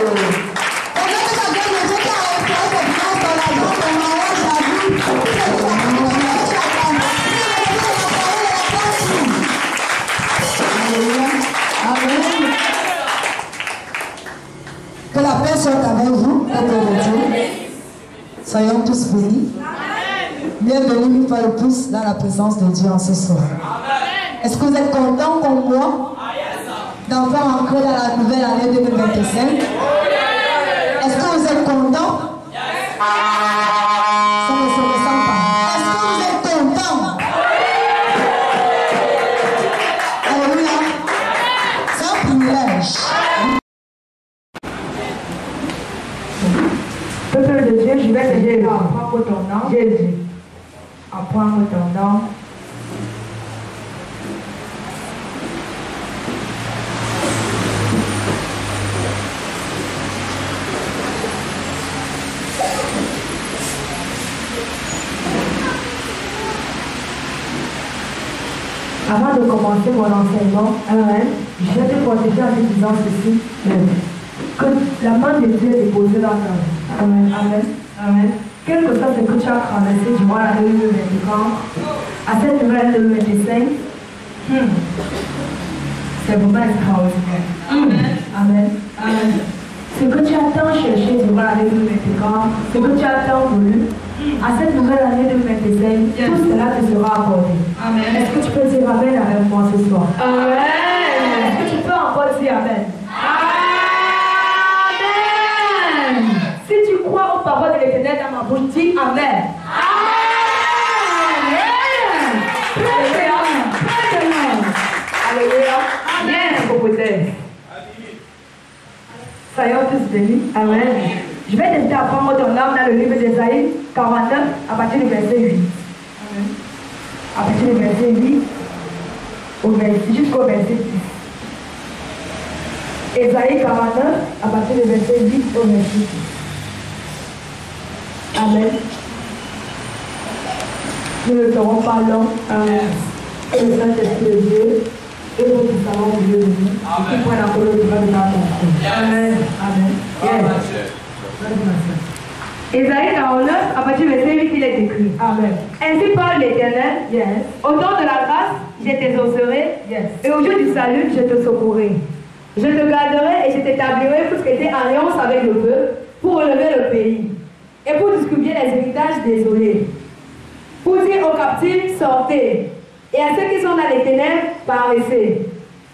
Que la paix soit avec vous, peuple de Dieu. Soyons tous bénis. Bienvenue une fois de plus dans la présence de Dieu en ce soir. Est-ce que vous êtes contents comme moi d'enfin entrer dans la nouvelle année 2025? Est-ce que vous êtes contents? Ça ne se ressent pas. Est-ce que vous êtes contents? Alléluia. C'est un privilège. Peuple de Dieu, je vais t'aider à apprendre ton nom. Jésus. Apprendre ton nom. Avant de commencer mon enseignement, je vais te protéger en te disant ceci. Que la main de Dieu est posée dans ta vie. Amen. Amen. Amen. Quel que soit ce que tu as traversé durant l'année 2024, à cette nouvelle année 2025, c'est vraiment extraordinaire. Amen. Amen. Amen. Ce que tu as tant cherché durant l'année 2024, ce que tu as tant voulu, à cette nouvelle année 2025, tout cela te sera accordé. Amen. Est-ce que tu peux dire Amen avec moi ce soir? Amen. Est-ce que tu peux encore dire Amen? Amen. Si tu crois aux paroles de l'Éternel dans ma bouche, dis Amen. Amen. Alléluia. Amen. Soyons tous bénis. Amen. Je vais t'aider à prendre ton âme dans le livre d'Ésaïe 49 à partir du verset 8. Amen. À partir du verset 8 jusqu'au verset 10. Ésaïe 49 à partir du verset 8 au verset 10. Amen. Nous ne serons pas longs. Amen. Et le Saint-Esprit de Dieu et votre savant Dieu de nous. Qui prennent la colonne du bas de la terre. Amen. Amen. Yes. Ésaïe 49, à partir du verset 8, il est écrit. Amen. Ainsi parle l'Éternel. Yes. Au temps de la grâce, je t'exaucerai. Yes. Et au jour du salut, je te secourrai. Je te garderai et je t'établirai pour traiter alliance avec le peuple, pour relever le pays, et pour distribuer les héritages désolés. Pour dire aux captifs, sortez, et à ceux qui sont dans les ténèbres, paraissez.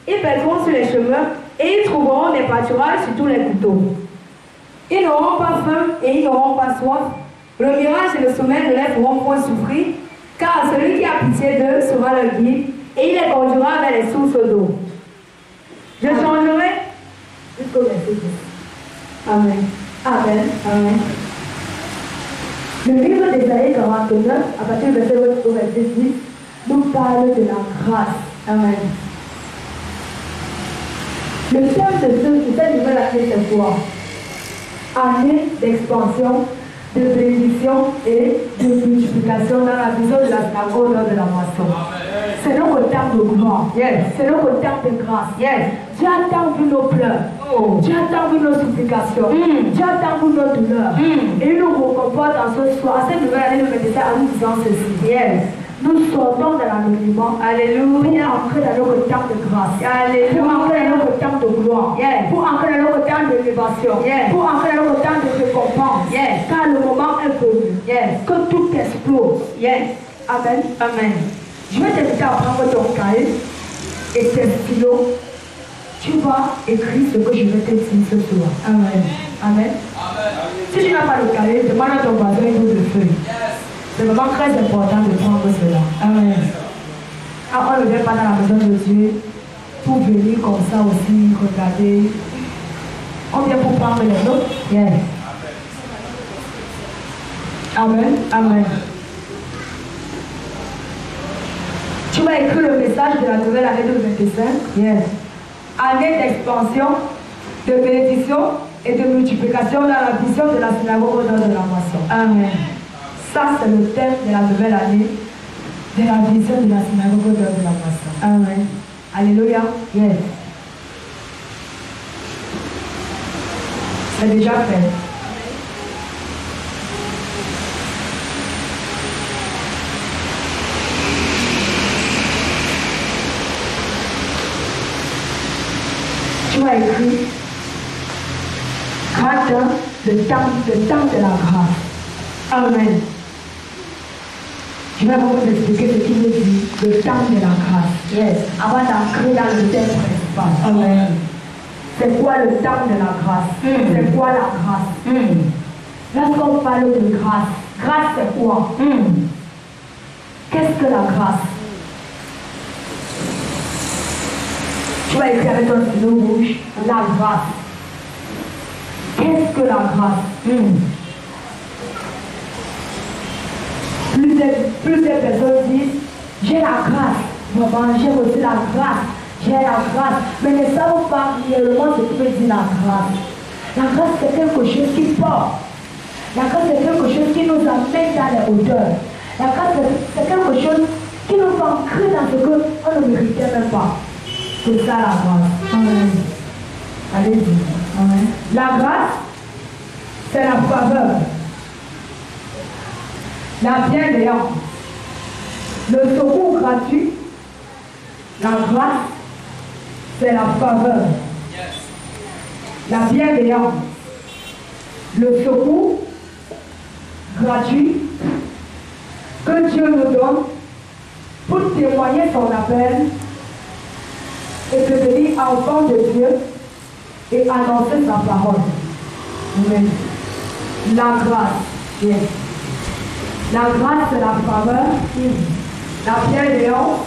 Ils pèseront sur les chemins, et ils trouveront des pâturages sur tous les couteaux. Ils n'auront pas faim et ils n'auront pas soif. Le mirage et le sommeil ne les feront point souffrir, car celui qui a pitié d'eux sera leur guide, et il les conduira vers les sources d'eau. Je changerai jusqu'au verset 10. Amen. Amen. Amen. Le livre d'Ésaïe 49, à partir du verset 8 au verset 10, nous parle de la grâce. Amen. Le thème de cette nouvelle année, c'est quoi? Année d'expansion, de bénédiction et de multiplication dans la vision de la synagogue de la moisson. C'est notre terme de gloire. Yes. C'est notre terme de grâce. Yes. Dieu a tant vu nos pleurs. Oh. Dieu a tant vu nos supplications. Dieu a tant vu nos douleurs. Et il nous réconforte en ce soir, cette nouvelle année de médecin, en nous disant ceci. Yes. Nous sortons de l'anonymat. Alléluia. Pour entrer dans notre temps de grâce. Alléluia. Pour entrer dans notre temps de gloire. Yes. Pour entrer dans notre temps d'élévation. Yes. Pour entrer dans notre temps de récompense. Yes. Car le moment est venu. Yes. Que tout explose. Yes. Amen. Amen. Je vais t'inviter à prendre ton cahier et tes stylos. Tu vas écrire ce que je vais te dire ce soir. Amen. Amen. Amen. Si tu n'as pas le cahier, demande à ton voisin une autre feuille. Yes. C'est vraiment très important de prendre cela. Amen. Ah, on ne vient pas dans la maison de Dieu pour venir comme ça aussi, regarder. On vient pour prendre les notes. Yes. Amen. Amen. Tu vas écrire le message de la nouvelle année 2025. Yes. Année d'expansion, de bénédiction et de multiplication dans la vision de la synagogue de la moisson. Amen. Ça, c'est le thème de la nouvelle année, de la vision de la synagogue de la moisson. Amen. Alléluia. Yes. C'est déjà fait. Tu as écrit grâce le temps de la grâce. Amen. Je vais vous expliquer ce qu'il veut dire, le temps de la grâce. Yes. Avant d'entrer dans le thème principal. Amen. C'est quoi le temps de la grâce? C'est quoi la grâce? Lorsqu'on parle de grâce, grâce c'est quoi? Qu'est-ce que la grâce? Tu vas écrire avec ton stylo rouge, la grâce. Qu'est-ce que la grâce? Plusieurs personnes disent, j'ai la grâce. Maman, j'ai reçu la grâce. J'ai la grâce. Mais ne savons pas réellement ce qui veut dire la grâce. La grâce, c'est quelque chose qui porte. La grâce, c'est quelque chose qui nous amène dans les hauteurs. La grâce, c'est quelque chose qui nous ancre dans ce qu'on ne méritait même pas. C'est ça la grâce. Amen. Allez-y. Amen. La grâce, c'est la faveur. La bienveillance. Le secours gratuit. La grâce, c'est la faveur. La bienveillance. Le secours gratuit que Dieu nous donne pour témoigner son appel et devenir enfant de Dieu et annoncer sa parole. Amen. La grâce. Yes. La grâce, c'est la faveur. La bienveillance,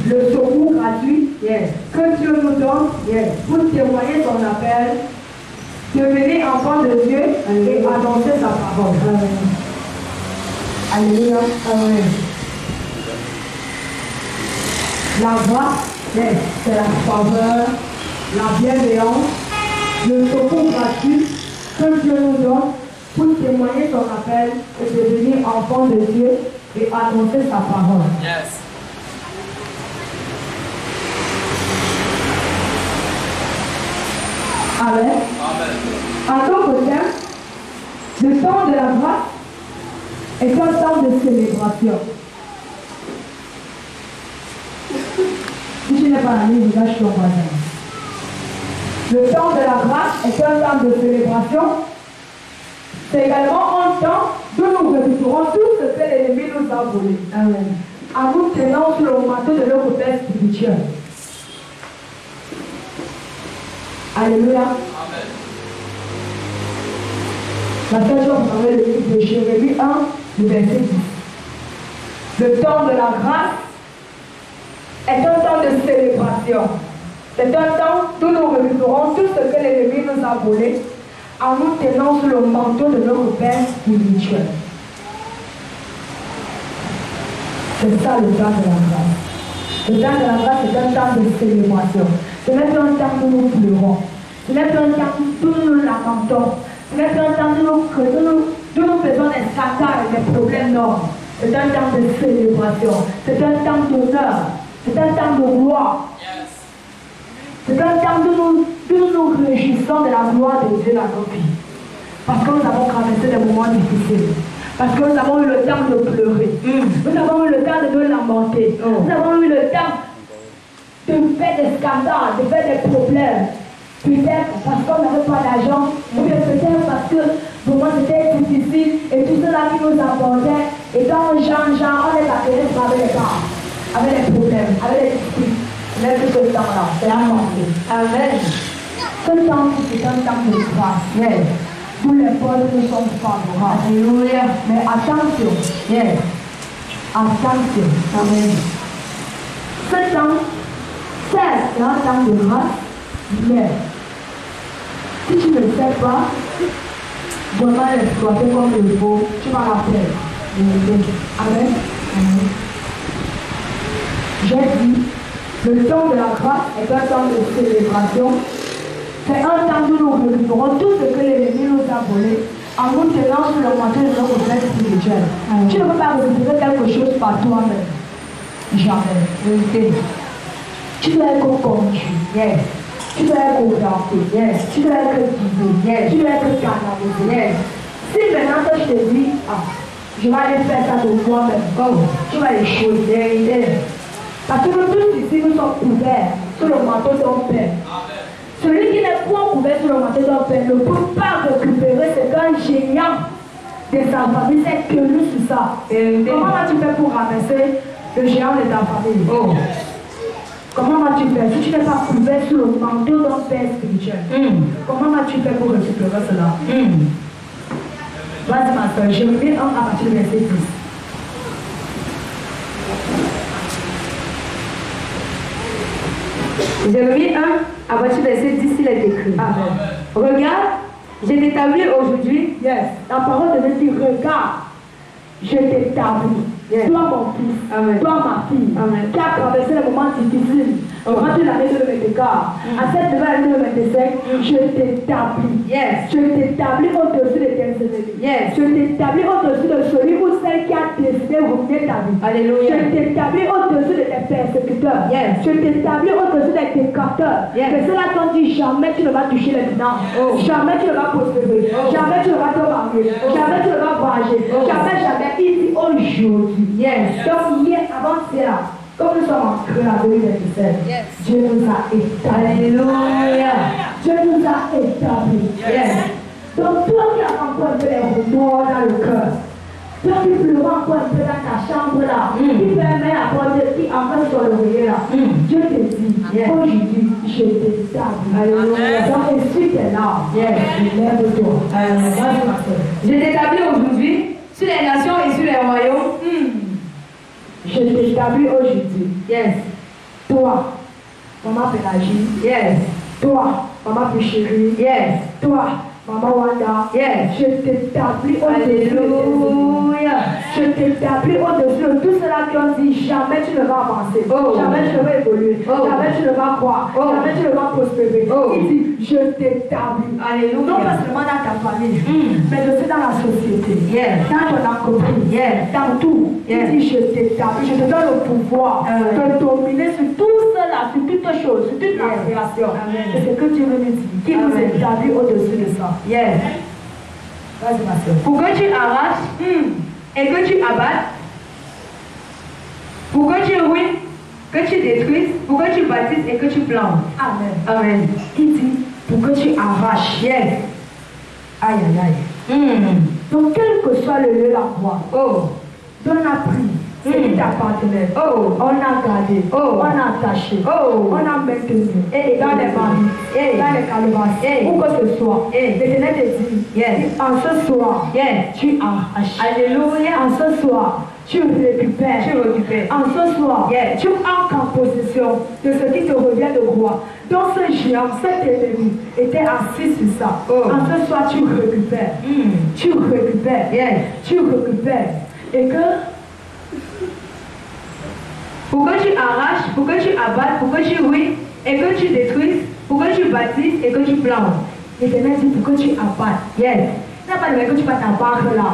le secours gratuit, yes, que Dieu nous donne, yes, pour témoigner son appel, devenir enfant de Dieu et annoncer sa parole. Amen. Alléluia. Amen. La grâce, yes, c'est la faveur, la bienveillance, le secours gratuit que Dieu nous donne pour témoigner son appel et devenir enfant de Dieu et annoncer sa parole. Yes. Amen. En tant que tel, le temps de la grâce est un temps de célébration. Si je n'ai pas la ligne, je suis en voisin. Le temps de la grâce est un temps de célébration. C'est également un temps où nous récupérons tout ce que l'ennemi nous a volé. Amen. En nous tenant sur le manteau de notre Père spirituel. Alléluia. Amen. La seule chose, vous savez, le livre de Jérémie 1, le verset 10. Le temps de la grâce est un temps de célébration. C'est un temps où nous récupérons tout ce que l'ennemi nous a volé en nous tenant sur le manteau de notre Père spirituel. C'est ça le temps de la grâce. Le temps de la grâce est un temps de célébration. Ce n'est pas un temps où nous pleurons. Ce n'est pas un temps où nous lamentons. Ce n'est pas un temps où nous faisons des scandales et des problèmes. Non. C'est un temps de célébration. C'est un temps d'honneur. C'est un temps de gloire. C'est un temps où nous réjouissons de la gloire de Dieu dans nos vies. Parce que nous avons traversé des moments difficiles. Parce que nous avons eu le temps de pleurer. Nous avons eu le temps de nous lamenter. Nous avons eu le temps de faire des scandales, de faire des problèmes. Peut-être parce qu'on n'avait pas d'argent, ou bien peut-être parce que pour moi c'était difficile et tout cela qui nous abordaient. Et dans Jean, on est appelé avec les cas, avec les problèmes, avec les difficultés. Mais tout ce temps-là, c'est un moment. Amen. Ce temps, c'est un temps de grâce. Yes. Tous les portes nous sont favorables. Alléluia. Mais attention. Yes. Attention. Amen. Ce temps, certes, c'est un temps de grâce, mais si tu ne sais pas comment l'exploiter comme il faut, tu vas la perdre. Amen. Amen. J'ai dit, le temps de la grâce est un temps de célébration. C'est un temps où nous récupérons tout ce que l'ennemi nous a volé en nous tenant sur le manteau de notre Père spirituel. Tu ne peux pas récupérer quelque chose par toi-même. Jamais. Tu dois être convaincu. Yes. Tu dois être orienté. Yes. Tu dois être guidé. Yes. Tu dois être canalisé. Yes. Si maintenant je te dis, je vais aller faire ça de moi-même, tu vas échouer. Parce que nous tous ici, nous sommes couverts sur le manteau de ton Père. Celui qui n'est point couvert sur le manteau de ton Père ne peut pas récupérer ce qu'un géant de sa famille c'est que nous sur ça. Comment vas-tu faire pour ramasser le géant de ta famille? Comment vas-tu faire si tu n'es pas couvert sur le manteau de ton Père spirituel? Comment vas-tu faire pour récupérer cela? Vas-y ma soeur, Jérémie 1 à partir du verset 10. Jérémie 1, à partir du verset 10, il est écrit. Amen. Regarde, je t'établis aujourd'hui. Yes. La parole de Dieu dit, regarde, je t'établis. Yes. Toi mon fils, Amen. toi ma fille, Amen. qui a traversé les moments difficiles, durant l'année 2024, à cette nouvelle année 2025, je t'établis. Yes. Je t'établis au-dessus de tes ennemis. Yes. Je t'établis au-dessus de celui ou celle qui a décidé de ruiner ta vie. Alléluia. Je t'établis au-dessus de tes persécuteurs. Yes. Je t'établis au-dessus de tes capteurs. Yes. Que ceux-là t'ont dit jamais tu ne vas toucher les finances. Jamais tu ne vas prospérer. Jamais tu ne vas te marier. Jamais tu ne vas voyager. Jamais. Il dit aujourd'hui. Yes. Donc hier, avant-hier, comme nous sommes entrés à 2027, Yes. Dieu nous a établis. Alléluia. Dieu nous a établis. Yes. Donc toi qui as encore un peu les remords dans le cœur, toi qui pleures encore un peu dans ta chambre là, qui ferme la porte, qui enferme sur l'oreiller là, Dieu te dit, aujourd'hui, je t'établis. Alléluia. Donc essuie tes larmes. Lève-toi. Vas-y ma soeur. Je t'établis aujourd'hui sur les nations et sur les royaumes. Je t'établis aujourd'hui. Yes. Toi, maman Pélagie. Yes. Toi, maman Péchérie. Yes. Toi, maman Wanda. Yes. Je t'établis au-dessus de tes ennemis. Alléluia. Je t'établis au-dessus de tout cela qui ont dit jamais tu ne vas avancer. Jamais tu ne vas évoluer. Jamais tu ne vas croire. Jamais tu ne vas prospérer. Il dit je t'établis. Alléluia. Non pas seulement dans ta famille, mais aussi dans la société. Yes. Dans ton entreprise. Yes. Dans tout. Yes. Il dit je t'établis. Je te donne le pouvoir de dominer sur tout cela, sur toutes choses, sur toute la création. C'est ce que Dieu veut nous dire. Qui nous établit au-dessus de ça. Yes. Vas-y ma soeur. Pour que tu arraches et que tu abattes, pour que tu ruines, que tu détruises, pour que tu bâtisses et que tu plantes. Amen. Amen. Il dit pour que tu arraches. Yes. Aïe aïe aïe. Donc quel que soit le lieu, la croix, on a pris ce qui t'appartenait. On a gardé. On a attaché. On a maintenu. Dans les maris, dans les calebasses, où que ce soit. L'Éternel te dit, en ce soir, tu arraches. Alléluia. En ce soir, tu récupères. En ce soir, tu entres en possession de ce qui te revient de roi. Donc ce géant, cet ennemi, était assis sur ça. En ce soir, tu récupères. Tu récupères. Tu récupères. Et que pour que tu arraches, pour que tu abattes, pour que tu ruines et que tu détruises, pour que tu bâtisses et que tu plantes. l'Éternel dit pour que tu abattes. Yes. Il n'a pas de que tu vas t'abattre là.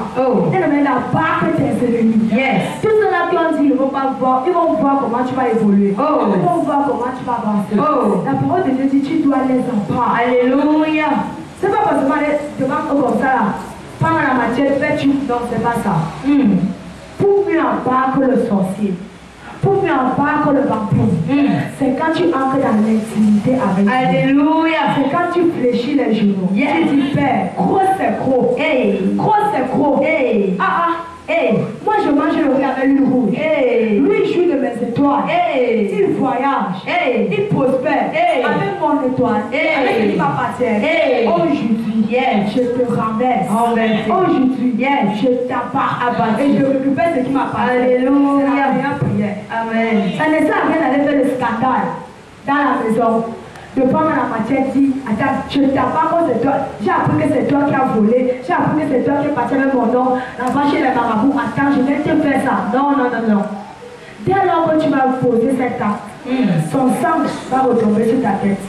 Il n'a pas d'abattre tes ennemis. Yes. Tous ceux-là qui ont dit, ils ne vont pas voir, ils vont voir comment tu vas évoluer. Ils vont voir comment tu vas avancer. La parole de Dieu dit, tu dois les abattre. Alléluia. C'est pas forcément des demandes comme ça là. Prendre la matière, faire tu. Non, c'est pas ça. Pour mieux abattre le sorcier, pour mieux abattre le vampire, c'est quand tu entres dans l'intimité avec Dieu. Alléluia. C'est quand tu fléchis les genoux. Tu dis, Père, gros c'est gros. Gros c'est gros. Moi je mange le riz avec l'huile rouge. Lui il jouit de mes étoiles. Il voyage. Il prospère. Avec mon étoile. Avec ce qui m'appartient. Aujourd'hui, je te renverse. Aujourd'hui, je t'abat. Et je récupère ce qui m'appartient. Alléluia. C'est la meilleure prière. Amen. Ça ne sert à rien d'aller faire le scandale dans la maison. De prendre la matière, dit, attends, je t'apprends que c'est toi. J'ai appris que c'est toi qui as volé. J'ai appris que c'est toi qui es parti avec mon nom. Là-bas chez les marabouts. Attends, je vais te faire ça. Non. Dès lors que tu vas poser cet acte, son sang va retomber sur ta tête.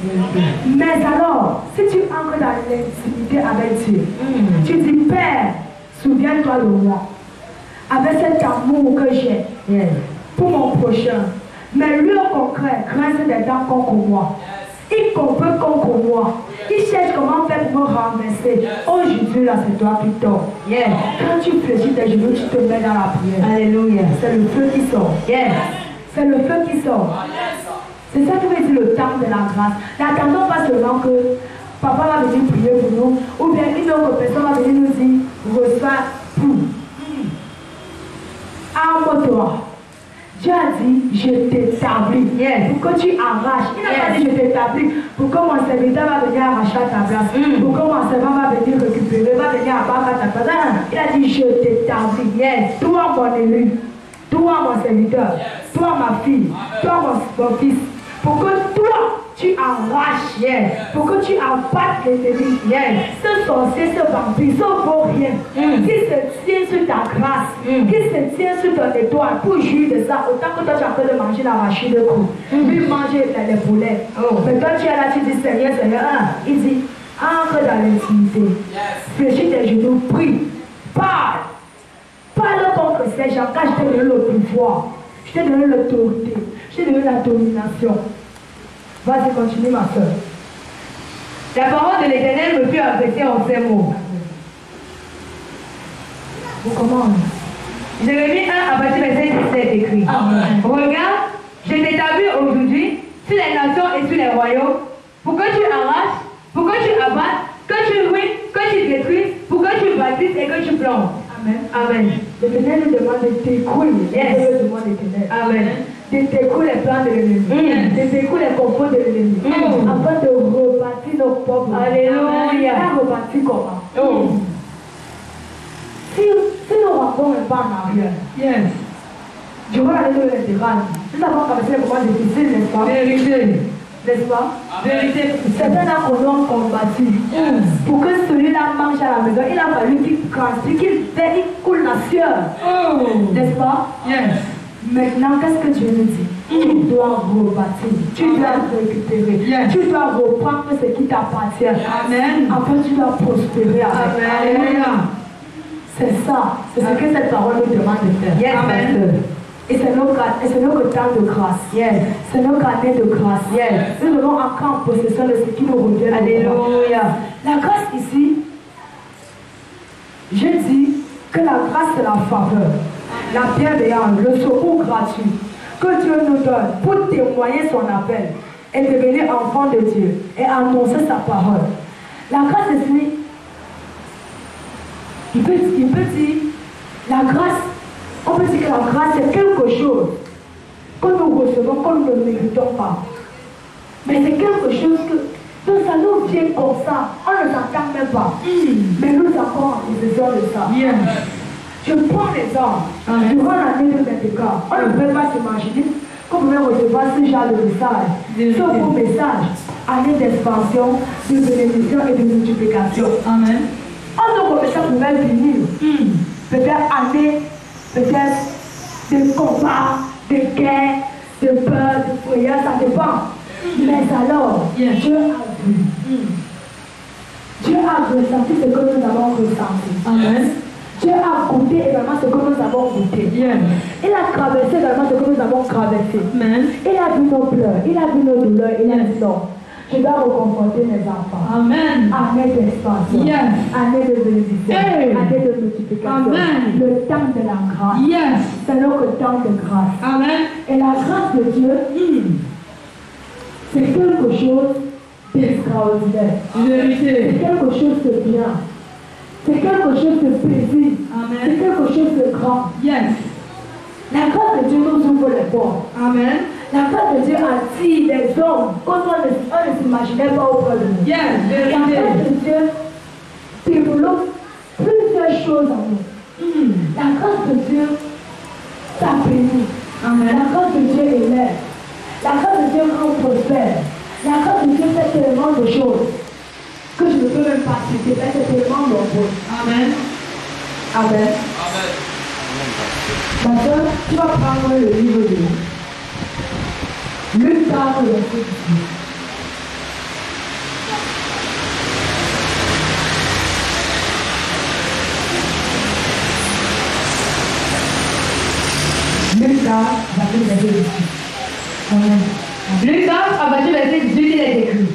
Mais alors, si tu entres dans l'intimité avec Dieu, tu dis, Père, souviens-toi de moi. Avec cet amour que j'ai pour mon prochain. Mais lui au concret, grince des dents contre moi. Il comprend contre moi. Il cherche comment faire pour me renverser. Aujourd'hui, là, c'est toi qui tords. Yes. Quand tu fléchis tes genoux, tu te mets dans la prière. Alléluia. C'est le feu qui sort. Yes. C'est le feu qui sort. C'est ça qui veut dire le temps de la grâce. N'attendons pas seulement que papa va venir prier pour nous, ou bien une autre personne va venir nous dire, reçois tout. Arme-toi. Dieu a dit, je t'établis. Yes. Pour que tu arraches. Il n'a pas dit, je t'établis. Pour que mon serviteur va venir arracher à ta place. Pour que mon servant va venir récupérer, va venir abattre à ta place. Il a dit, je t'établis. Yes. Toi, mon élu. Toi, mon serviteur. Toi, ma fille. Toi, mon fils. Pour que toi, tu arraches. Yes. Pour que tu abattes l'ennemi. Yes. Ce sorcier, ce vampire, ça ne vaut rien. Qui se tient sur ta grâce, qui se tient sur ton étoile pour jouir de ça, autant que toi tu es en train de manger l'arachide de cou, lui manger les poulets. Mais toi tu es là, tu dis Seigneur, Seigneur, il dit, entre dans l'intimité, fléchis tes genoux, prie, parle. Parle contre ces gens, car je t'ai donné le pouvoir, je t'ai donné l'autorité, je t'ai donné la domination. Vas-y, continue ma soeur. La parole de l'Éternel me fut adressée en ces mots. Vous comment? Jérémie 1 à partir verset 17 écrit. Regarde, je t'établis aujourd'hui sur les nations et sur les royaumes pour que tu arraches, pour que tu abattes, que tu ruines, que tu détruises, pour que tu bâtisses et que tu plantes. Amen. Amen. L'Éternel nous demande de découvrir. Yes. Le demande l'Éternel. Amen. De découvrir les plans de l'ennemi. De découvrir les complots de l'ennemi. Afin de rebâtir nos propres. Alléluia. On rebâtir comment? Si nous rentrons un pas en arrière, Yes. durant l'année de l'intégral, nous avons traversé les moments difficiles, n'est-ce pas? Vérité. N'est-ce pas? Vérité. Certains d'entre nous ont combattu. Pour que celui-là marche à la maison, il a fallu qu'il transpire, qu'il coule la sueur. N'est-ce pas? Yes. Maintenant, qu'est-ce que Dieu nous dit? Tu dois rebâtir, tu dois récupérer, Yes. tu dois reprendre ce qui t'appartient. Amen. Après, tu dois prospérer avec. Alléluia. C'est ça, c'est ce que cette parole nous demande de faire. Yes. Amen. Et c'est notre temps de grâce. Yes. C'est notre année de grâce. Yes. Nous devons entrer en possession de ce qui nous revient. Alléluia. La grâce ici, je dis que la grâce c'est la faveur, la bienveillance, le secours gratuit que Dieu nous donne pour témoigner son appel et devenir enfant de Dieu et annoncer sa parole. La grâce ici, il peut dire, la grâce, on peut dire que la grâce c'est quelque chose que nous recevons, que nous ne méritons pas. Mais c'est quelque chose que donc ça nous vient comme ça, on ne s'entend même pas. Mais nous avons en possession de ça. Yes. Je prends l'exemple. Durant l'année de Pentecôte, on ne peut pas s'imaginer qu'on pouvait recevoir ce genre de message. Ce beau message, année d'expansion, de bénédiction et de multiplication. Amen. Un autre message pouvait venir. Peut-être année, peut-être de combat, de guerre, de peur, de prière, ça dépend. Mais alors, Yes. Dieu a vu. Dieu a ressenti ce que nous avons ressenti. Amen. Dieu a goûté également ce que nous avons goûté. Yes. Il a traversé également ce que nous avons traversé. Amen. Il a vu nos pleurs, il a vu nos douleurs, il a dit non. Je dois reconforter mes enfants. Amen. Année d'expansion. Yes. Année de bénédiction. Hey. Année de multiplication. Amen. Le temps de la grâce. Yes. C'est notre temps de grâce. Amen. Et la grâce de Dieu, c'est quelque chose d'extraordinaire. Vérité. C'est quelque chose de bien. C'est quelque chose de paisible. Amen. C'est quelque chose de grand. Yes. La grâce de Dieu nous ouvre les portes. Amen. La grâce de Dieu attire les hommes comme on ne s'imaginait pas auprès de nous. Yes. La grâce Vérité. de Dieu développe plusieurs choses en nous. La grâce de Dieu, ça bénit. Amen. La grâce de Dieu élève. La grâce de Dieu rend prospère. La grâce de Dieu fait tellement de choses que je ne peux même pas citer. C'est tellement nombreux. Amen. Amen. Ma soeur, tu vas prendre le livre de Luc 4, verset 18. Luc 4, verset 18. Amen. Luc 4 à partir du verset 18, il est écrit.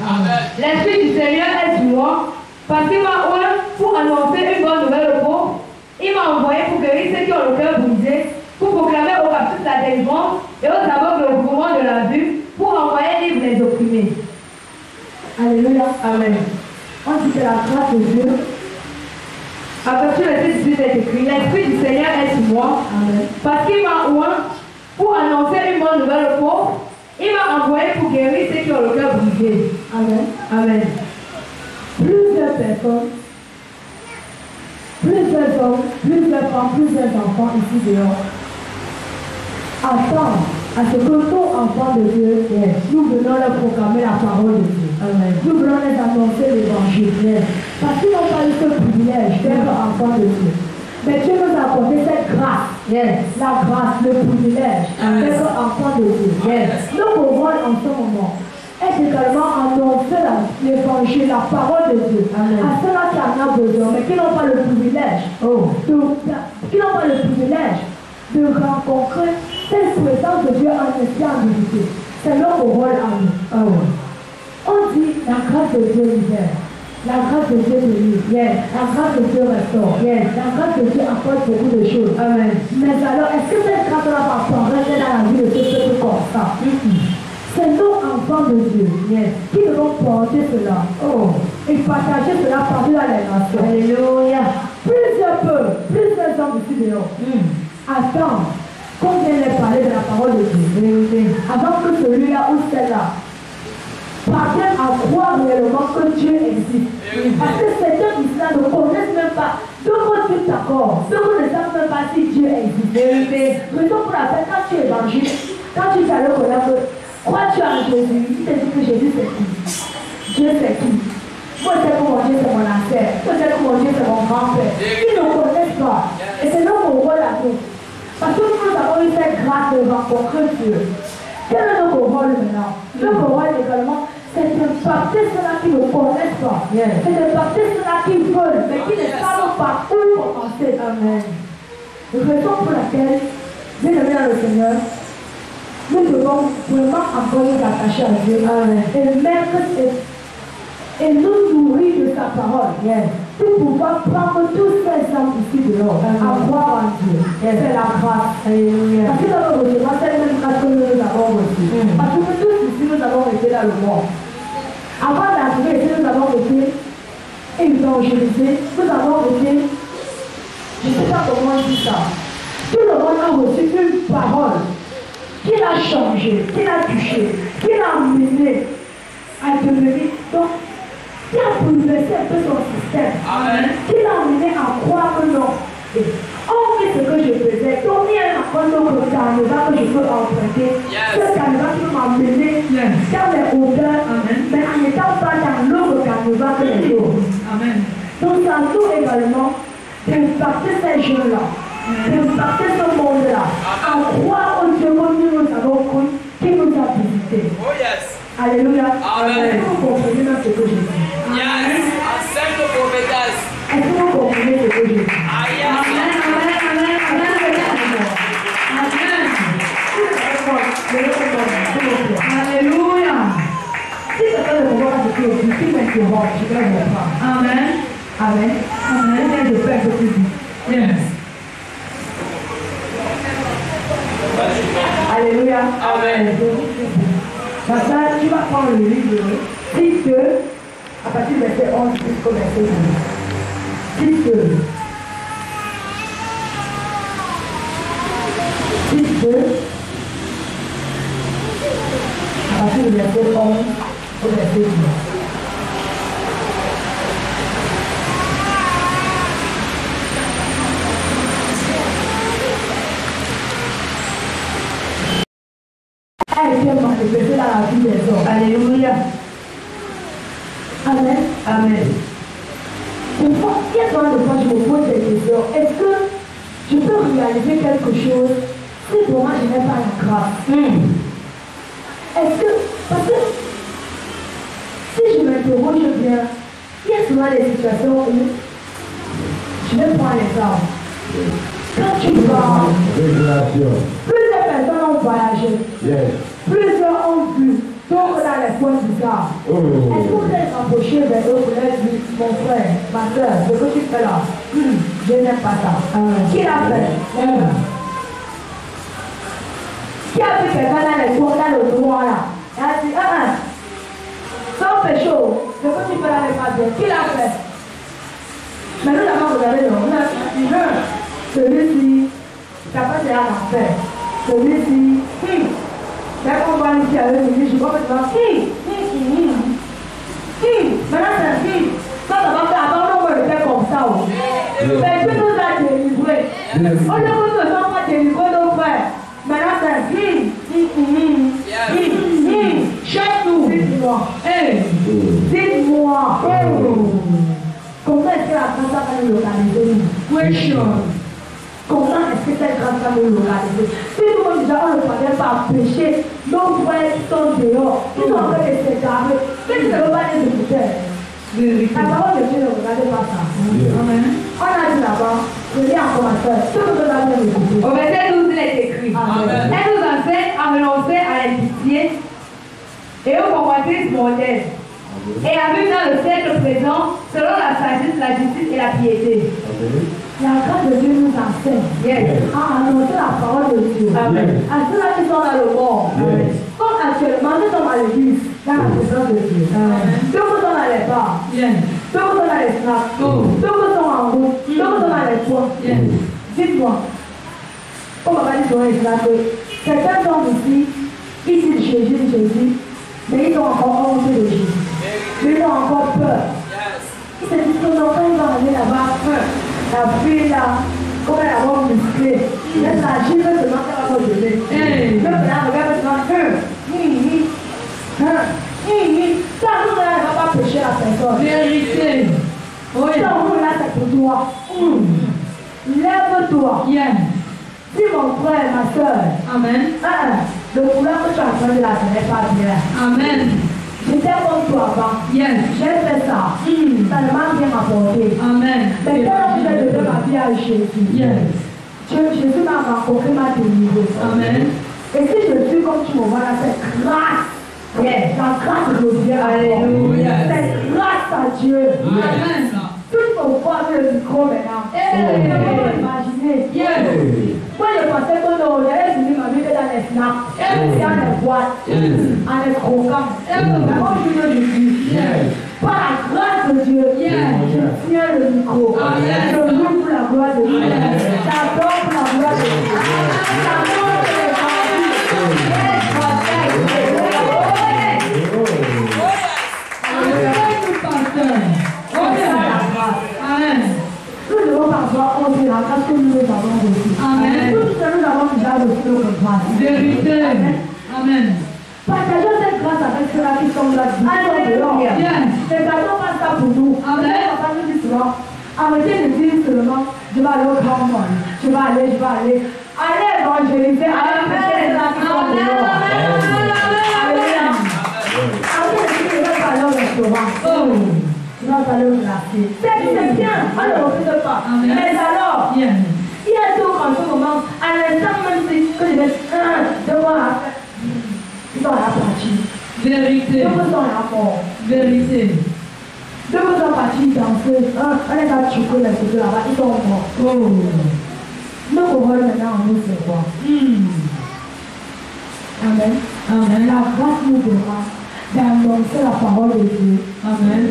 L'Esprit du Seigneur est sur moi, parce qu'il m'a oint pour annoncer une bonne nouvelle aux pauvres. Il m'a envoyé pour guérir ceux qui ont le cœur brisé, pour proclamer aux captifs la délivrance et aux aveugles le recouvrement de la vue, pour envoyer libre les opprimés. Alléluia. Amen. On dit que la grâce de Dieu, À partir du verset 18 est écrit, l'Esprit du Seigneur est sur moi, parce qu'il m'a oint pour annoncer une bonne nouvelle aux pauvres. Il m'a envoyé pour guérir ceux qui ont le cœur brisé. Amen. Amen. Plusieurs personnes, plusieurs hommes, plusieurs femmes, plusieurs enfants ici dehors attendent à ce que tout enfant de Dieu, nous venons leur proclamer la parole de Dieu. Amen. Nous venons les annoncer l'évangile. Parce qu'ils n'ont pas eu ce privilège d'être enfants de Dieu. Mais Dieu nous a accordé cette grâce, la grâce, le privilège d'être enfants de Dieu. Notre rôle en ce moment est également annoncer l'évangile, la parole de Dieu à ceux-là qui en ont besoin, mais qui n'ont pas le privilège, de rencontrer cette présence de Dieu en esprit en vérité. C'est notre rôle à nous. On dit la grâce de Dieu libère. La grâce de Dieu délivre. La grâce de Dieu restaure. La grâce de Dieu apporte beaucoup de choses. Amen. Mais alors, est-ce que cette grâce-là va apparaître dans la vie de ce peuple comme ça? C'est nous, enfants de Dieu, qui devons porter cela. Et partager cela partout dans les nations. Alléluia. Plusieurs peuples, plusieurs hommes ici dehors attendent qu'on vienne les parler de la parole de Dieu. Avant que celui-là ou celle-là parviennent à croire réellement que Dieu existe. Parce que certains d'Islam ne connaissent même pas. Donc on dit d'accord. Ceux qui ne savent même pas si Dieu existe. Raison pour laquelle quand tu évangiles, quand tu vas le connaître, crois-tu en Jésus, il te dit que Jésus c'est qui? Dieu c'est qui? Moi je sais que mon Dieu c'est mon ancêtre. Moi je sais que mon Dieu c'est mon grand-père. Ils ne connaissent pas. Et c'est là mon rôle à nous. Parce que nous avons eu cette grâce de rencontrer Dieu. Quel est notre rôle maintenant? Notre rôle également, c'est d'impacter ceux-là qui ne connaissent pas. C'est d'impacter ceux-là qui veulent, mais qui ne savent pas où commencer. Amen. Raison pour laquelle, bien aimé dans le Seigneur, nous devons vraiment encore nous attacher à Dieu. Amen. Et nous nourrir de sa parole. Pour pouvoir prendre tous ces hommes ici dehors, à croire en Dieu. C'est la grâce. Parce que dans notre recevoir, c'est la même grâce que nous avons reçue. Parce que tous ici, nous avons été dans le monde. Avant d'arriver ici, nous avons été évangélisés, nous avons été, je ne sais pas comment on dit ça. Tout le monde a reçu une parole qui l'a changé, qui l'a touché, qui l'a amené à devenir. Donc, qui a bouleversé un peu son système, qui l'a amené à croire que non. On fait ce que je faisais, donc il y a un autre carnaval que je peux emprunter, ce carnaval qui m'a mené dans les hauteurs, mais en n'étant pas dans l'autre carnaval que les autres. Donc ça nous également d'impacter ces jeunes-là, d'impacter ce monde-là, à croire au Dieu que nous avons cru, qui nous a visités. Alléluia. Est-ce que vous comprenez ce que je dis? Accepte le prophétesse. Est-ce que vous comprenez ce que je dis? Alléluia. Si quelqu'un ne comprend pas ce que je dis, qui m'interrompt, je vais reprendre. Amen. Amen. Amen. Je fais un peu plus vite. Alléluia. Amen. Maintenant, tu vas prendre le livre 6, à partir du verset 11 jusqu'au verset 12. 6, à partir du verset 11 au verset 12. A été manifesté dans la vie des hommes. Alléluia. Amen. Amen. Des fois, il y a tant de fois je me pose des questions. Est-ce que je peux réaliser quelque chose si pour moi je n'ai pas la grâce? Est-ce que, parce que si je m'interroge bien, il y a souvent des situations où je vais prendre l'exemple. Quand tu vas, plusieurs personnes ont voyagé. Plusieurs ont vu Donc, dans les points bizarres, est-ce que vous êtes approché vers eux pour leur dire, mon frère, ma soeur, ce que tu fais là, je n'aime pas ça. Qui l'a fait? Qui a fait quelqu'un dans les points, dans le droit là? Il a dit, sans péché, ce que tu fais là n'est pas bien. Qui l'a fait? Mais nous avons regardé, on a dit, celui-ci, ça passe à l'enfer. Celui-ci, dès qu'on va ici avec lui, je vois que tu vas, maintenant c'est un ça va faire avant, on va le faire comme ça. Mais Dieu nous a délivrés. On ne nous a pas délivrés, nos frères. Maintenant c'est un chaque-nous. Dites-moi. Dites-moi. Comment est-ce que la grâce va nous localiser? Question. Comment est-ce que cette grâce va nous localiser? Si nous déjà on ne fallait pas pécher, nos frères sont dehors, ils sont en train de s'égarer. Qu'est-ce que ça veut pas les écouter? La parole de Dieu ne regardez pas ça. Amen. On a dit là-bas, je lis en commentaire, tout le monde a bien écouté. Au verset 12, il est écrit. Elle nous enseigne à renoncer à l'impiété et au convoitisme mortel. Et à vivre dans le siècle présent, selon la sagesse, la justice et la piété. La grâce de Dieu nous enseigne à annoncer la parole de Dieu. Amen. À ceux-là qui sont dans le monde. Comme actuellement, nous sommes à l'église, dans la présence de Dieu. D'autres sont dans les bars. D'autres sont dans les snacks. D'autres sont en route. D'autres sont dans les points. Dites-moi, on va pas dire dans les snacks que certains sont ici, ils disent Jésus, mais ils ont encore honte de Jésus. Mais ils ont encore peur. Ils se disent que non, quand ils vont aller là-bas, la fille là, comme elle a l'air musclée, elle s'agit de seulement qu'elle va donner. Le père regarde maintenant, ça nous là, elle ne va pas pécher la personne. Vérité. Ça nous là, c'est pour toi. Lève-toi. Dis mon frère, ma soeur. Amen. Le couleur que tu as en train de la faire n'est pas bien. Amen. J'étais comme toi avant. J'ai fait ça. Ça ne m'a rien apporté. Amen. Mais quand je vais donner ma vie à Jésus, Jésus m'a rencontré, m'a délivré. Amen. Et si je suis comme tu me vois là, c'est grâce. La grâce revient. Alléluia. C'est grâce à Dieu. Amen. Tout mon voix avec le micro maintenant. Imaginez. Moi, je pensais que non, j'allais finir ma vie dans les snaps, dans les boîtes, en les croquant. Moi, je dis, par la grâce de Dieu, je tiens le micro. Je loue pour la gloire de Dieu. J'adore pour la gloire de Dieu. J'adore pour les nous devons avoir honte de la grâce que nous avons reçue. Amen. Tout ce que nous avons déjà reçu de grâce. Vérité. Amen. Partageons cette grâce avec ceux-là qui sont là. Alléluia. Ne gardons pas ça pour nous. Amen. Papa nous dit souvent, arrêtez de dire seulement, je vais aller au grand monde. Je vais aller. Allez évangéliser. Allez prêcher ceux-là qui sont dehors. Alléluia. Arrêtez de dire, je vais aller au restaurant. Non, ça le placer. C'est bien, on ne refuse pas. Amen. Mais alors, il y a d'autres en ce moment, à l'instant même si que je vais devoir la faire, ils sont à la partie. Vérité. D'autres sont à la mort. Vérité. D'autres sont partis danser. On est à choquer les choses là-bas, ils sont morts. Notre rôle maintenant en nous, c'est quoi? Amen. Amen. La grâce nous demande d'annoncer la parole de Dieu. Amen.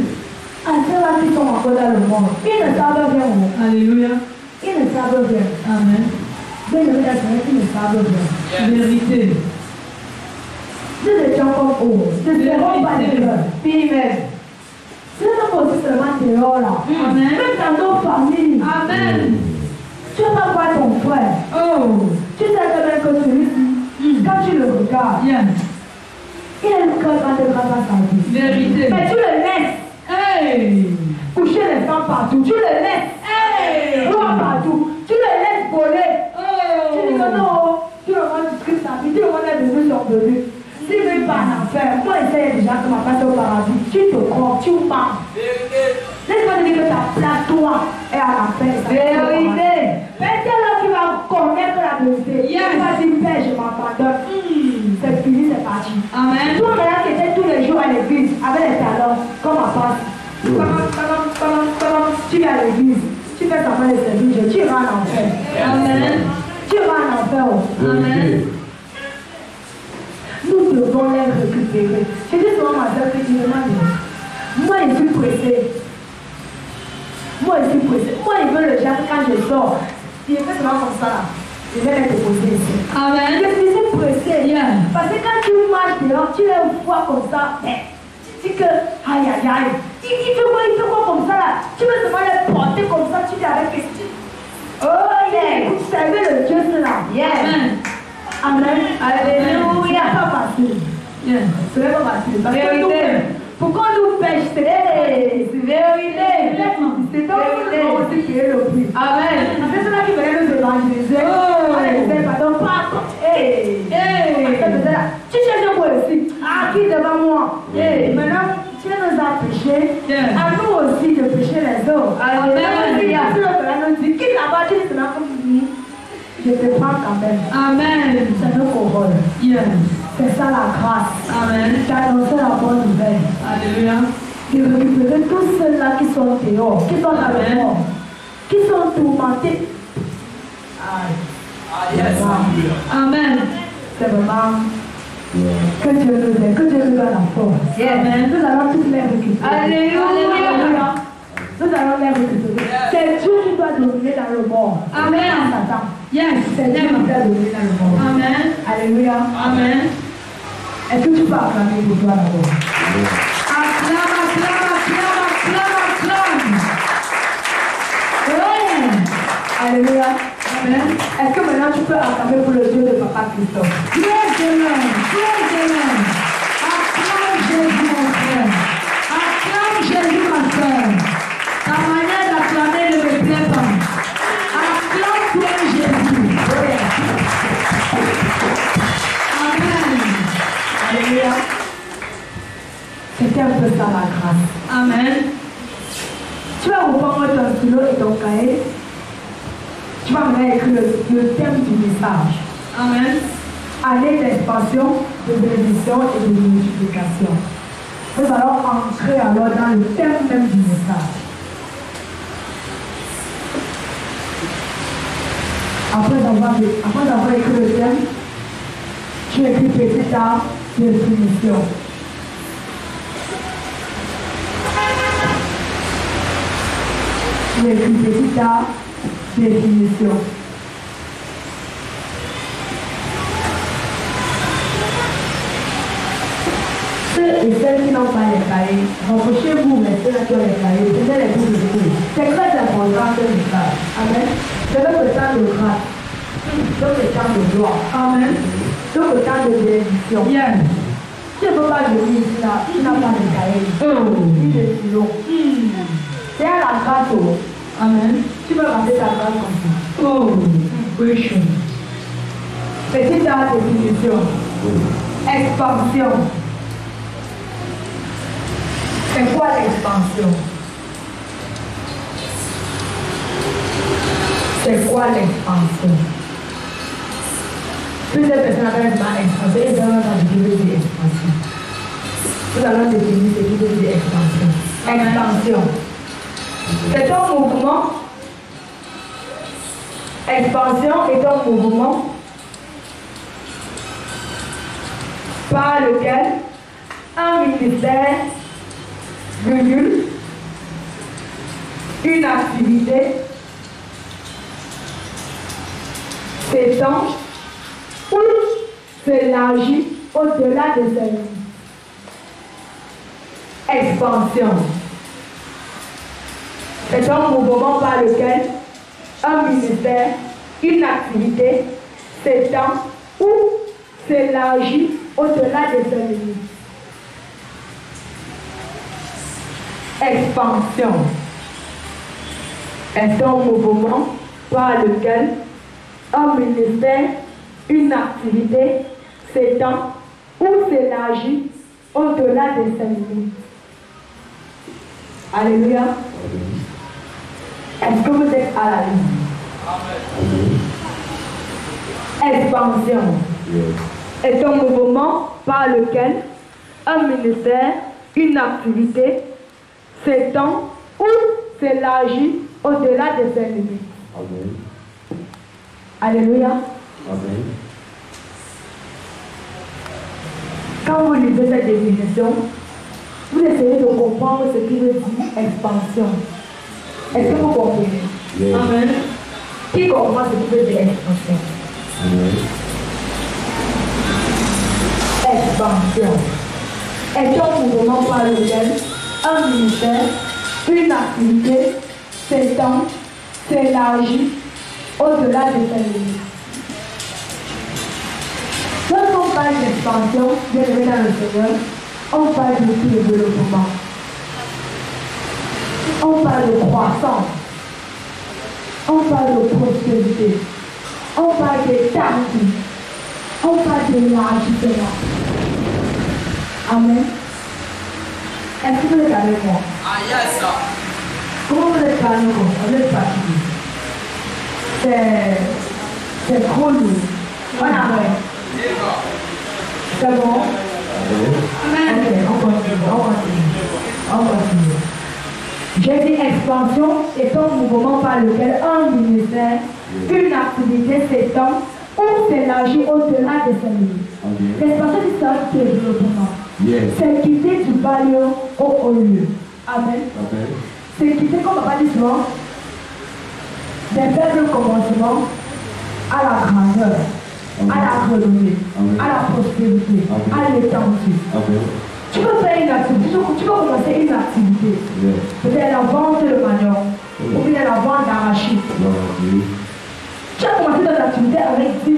À ceux-là qui sont encore dans le monde, ils ne savent bien où. Alléluia. Ils ne savent bien. Amen. Bien le Seigneur, ils ne savent bien. Vérité. Nous étions comme eux. Nous ne serons pas dehors. Puis même. Si nous sommes aussi seulement dehors là. Amen. Même dans nos familles. Amen. Tu vas voir ton frère. Oh. Tu sais très bien que celui-ci, quand tu le regardes, il a le cœur quand il grâce à sa vie. Vérité. Mais tu le laisses. Coucher les femmes partout, tu le laisses. Boire partout, tu le laisses voler. Tu dis que non, tu le monde Christ sa vie, tu le monde est devenu son début. S'il veut pas en enfer, moi j'essaie déjà que ma passe au paradis, tu te crois, tu mens. Laisse-moi te dire que ta place, toi, est à l'enfer. Vérité. Mais c'est là que tu vas connaître la vérité. Tu vas dire, Père, je m'abandonne. C'est fini, c'est parti. magie. Amen. Toi, là qui était tous les jours à l'église, avec les talons, comme à passe. Tu viens à l'église, tu fais ta main de service, tu iras en enfer. Amen. Tu iras en enfer. Amen. Nous devons les récupérer. Je dis souvent à ma soeur que tu me demandes, moi je suis pressé. Moi je suis pressé. Moi je veux le genre quand je sors. Il fait seulement comme ça là. Je vais les déposer ici. Amen. Je suis pressé. Yeah. Parce que quand tu marches dehors, tu les vois comme ça. Mais tu dis que aïe aïe aïe. Il fait quoi comme ça là. Tu veux seulement les porter comme ça. Tu dis avec les. Oh yeah. Vous savez le Dieu là. Yeah. Amen. Amen. Alléluia. C'est pas facile. Yeah. Ce n'est pas facile. Parce que nous, Vérité. pourquoi nous pêchons? C'est vérité. C'est donc nous devons aussi payer le prix. Amen. C'est cela qui venait nous évangéliser. Oh. Allez, pardon, pas. Hey. Tu cherches moi aussi. Ah, qui devant moi? Hey. Maintenant, Dieu nous a péchés. Yeah. À nous aussi de pécher les autres. Alléluia. Si le Père nous dit, qui là-bas, tu dis cela comme lui. Je te prends quand même. Amen. C'est notre rôle. Yeah. C'est ça la grâce. Amen. D'annoncer la bonne nouvelle. Alléluia. De récupérer tous ceux-là qui sont dehors, qui sont dans le Amen. monde, qui sont tourmentés. Aïe. Yes. Amen. C'est vraiment que Dieu nous aide, que Dieu nous donne la force. Amen. Nous allons tous les récupérer. Alléluia. Nous allons les récupérer. C'est Dieu qui doit dominer dans le monde. Amen. Satan. Yes. C'est Dieu qui doit dominer dans le monde. Amen. Alléluia. Amen. Est-ce que tu peux acclamer pour toi d'abord? Acclame, acclame, acclame, acclame, acclame. Alléluia. Amen. Est-ce que maintenant tu peux acclamer pour le Dieu de Papa Christophe? Praise the Lord. Praise the Lord. Acclame Jésus, mon frère. Acclame Jésus, ma soeur. Ta manière d'acclamer ne me plaît pas. Acclame-toi Jésus. Amen. Alléluia. C'était un peu ça la grâce. Amen. Tu vas reprendre ton stylo et ton cahier. Tu vas maintenant écrire le thème du message. Amen. Année d'expansion, de bénédiction et de multiplication. Nous allons entrer alors dans le thème même du message. Après avoir écrit le thème, tu écris petit A, définition. Tu écris petit A, définition. Ceux et celles qui n'ont pas les cahiers, rapprochez-vous, mais ceux qui ont les cahiers, prenez les bouts de coups. C'est très important ce message. Amen. C'est notre temps de grâce, notre temps de gloire. Amen. Notre temps de bénédiction. Yes. Tu ne peux pas venir ici là, tu n'as pas de cahier, ni de stylo. C'est à la grâce. Amen. Tu peux rater ta grâce comme ça. Oh, question. Petite définition. Expansion. C'est quoi l'expansion? C'est quoi l'expansion? Plusieurs personnes appellent ça expansion et dans la Bible dit expansion. Nous allons définir ce qui veut dire expansion. Expansion. C'est un mouvement. Expansion est un mouvement par lequel un ministère, une activité s'étend ou s'élargit au-delà de ses limites. Expansion. C'est un mouvement par lequel un ministère, une activité s'étend ou s'élargit au-delà de ses limites. Expansion est un mouvement par lequel un ministère, une activité s'étend ou s'élargit au-delà de ses limites. Alléluia. Est-ce que vous êtes à la ligne? Expansion est un mouvement par lequel un ministère, une activité s'étend ou s'élargit au-delà de ses limites. Amen. Alléluia. Amen. Quand vous lisez cette définition, vous essayez de comprendre ce qui veut dire expansion. Est-ce que vous comprenez? Yes. Amen. Qui comprend ce qui veut dire expansion? Amen. Expansion est un mouvement par lequel un ministère, une activité s'étend, s'élargit au-delà de ses limites. Lorsqu'on parle d'expansion, bien aimé dans le Seigneur, on parle de développement. On parle de croissance. On parle de prospérité. On parle d'étendue. On parle d'élargissement. Amen. Est-ce que vous êtes avec moi? Ah, yes, sir. Comment vous êtes avec moi? Vous êtes fatigué. C'est trop lourd. On arrête. C'est bon? Amen. Ok, on continue. J'ai dit expansion est un mouvement par lequel un ministère, une activité s'étend ou s'élargit au-delà de ses limites. L'expansion c'est un développement. C'est quitter du bas lieu au haut lieu. Amen. C'est quitter, comme on va dire souvent, des faibles commencements à la grandeur, à la renommée, à la prospérité, à l'étendue. Tu peux faire une activité, tu peux commencer une activité. Peut-être la vente de manioc, ou bien la vente d'arachide. Tu as commencé ton activité avec 10 000.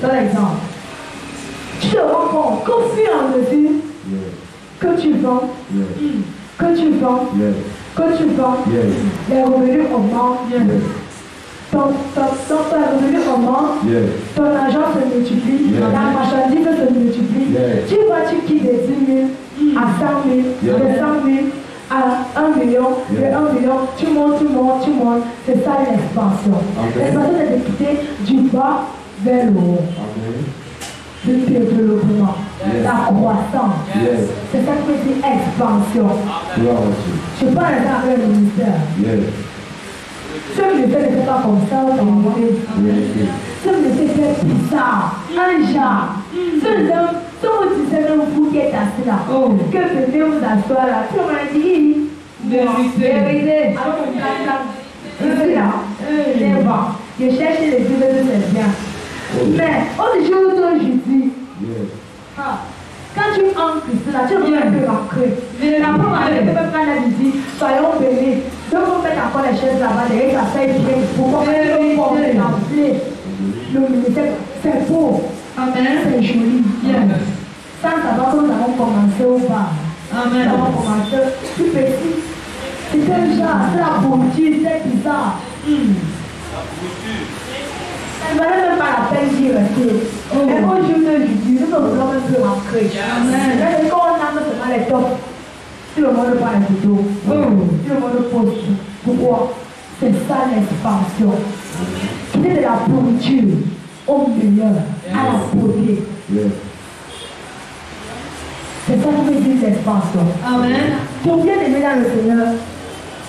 Par exemple. Tu te rends compte qu'au fur et à mesure que tu vends, les revenus augmentent. Ton revenu augmente, ton argent se multiplie, la marchandise se multiplie. Tu quittes de 10 000 à 100 000, de 100 000 à 1 million, de 1 million, tu montes. C'est ça l'expansion. L'expansion, c'est de quitter du bas vers le haut. Le développement, la croissance. C'est ça que veut dire expansion. Je parle avec le ministère. Ce ministère ne fait pas comme ça, ce ministère fait bizarre, un genre. Ce ministère même vous qui êtes assis là, que venez vous asseoir là, tout le monde a dit vérité. Alors on gagne là, c'est bon. Je cherche les yeux de c'est bien. Mais aujourd'hui, quand tu entres ici là, tu peux rentrer. La première année, tu peux prendre la visite, soyons bénis. Donc on met encore les chaises là-bas, derrière ça fait bien. Pourquoi le ministère, c'est beau, c'est joli. Sans savoir que nous avons commencé au bas. Nous avons commencé tout petit. C'est un genre, c'est la boutique, c'est bizarre. Ça ne valait même pas la peine d'y rester. Mais aujourd'hui, nous devons même plus rentrer. Quand on a seulement les tops, tout le monde prend les photos. Tout le monde pose. Pourquoi? C'est ça l'expansion. Quitter de la pourriture au meilleur, à la beauté. C'est ça qui veut dire l'expansion. Amen. Donc bien aimé dans le Seigneur,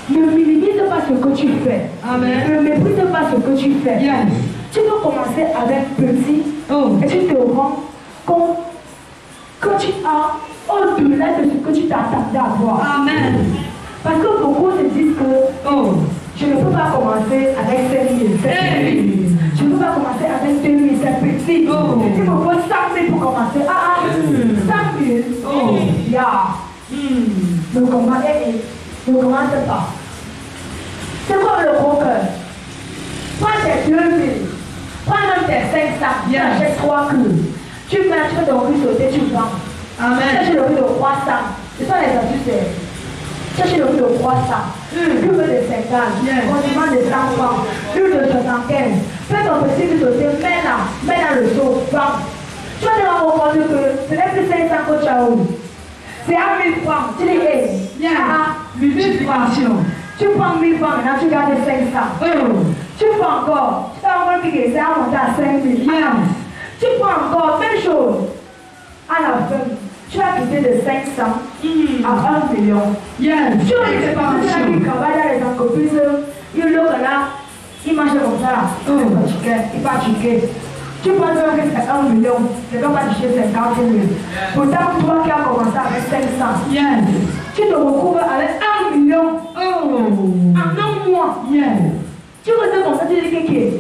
ne minimise pas ce que tu fais. Amen. Ne méprise pas ce que tu fais. Tu peux commencer avec petit et tu te rends compte que tu as au-delà de ce que tu t'attendais à voir. Amen. Parce que beaucoup se disent que je ne peux pas commencer avec 5 000. Je ne peux pas commencer avec 2 000, c'est petit. Il me faut 100 000 pour commencer. 100 000. Ne commence pas. C'est comme le gros cœur. Prends tes 2 000. Prends même tes 500. Tu achètes 3 clous. Tu fais ton riz sauté, tu vends. Amen. Tu achètes le riz de 300. Ce sont les adultes. Tu achètes le riz de 300. Plus de 50. Condiment de 100 francs. Plus de 75. Fais ton petit riz sauté. Mets dans le seau. Vends. Tu vas te rendre compte que ce n'est plus 500 que tu as eu. C'est à 1000 francs. Tu dis, multiplication. Tu prends 1000 francs, maintenant tu gardes 500. Tu prends encore. Tu vas encore cliquer, c'est à monter à 5 000. Tu prends encore, même chose. à la fin, tu as quitté de 500 à 1 million. Yes. Tu as été parti qui travaille dans les entreprises, il est là, il mange comme ça là, il va chiquer. Tu penses que c'est 1 million, tu ne vas pas toucher 50 000. Pourtant, toi qui as commencé avec 500, Yes. tu te retrouves avec 1 million Oh. en 1 mois. Yes. Tu restes comme ça, tu dis que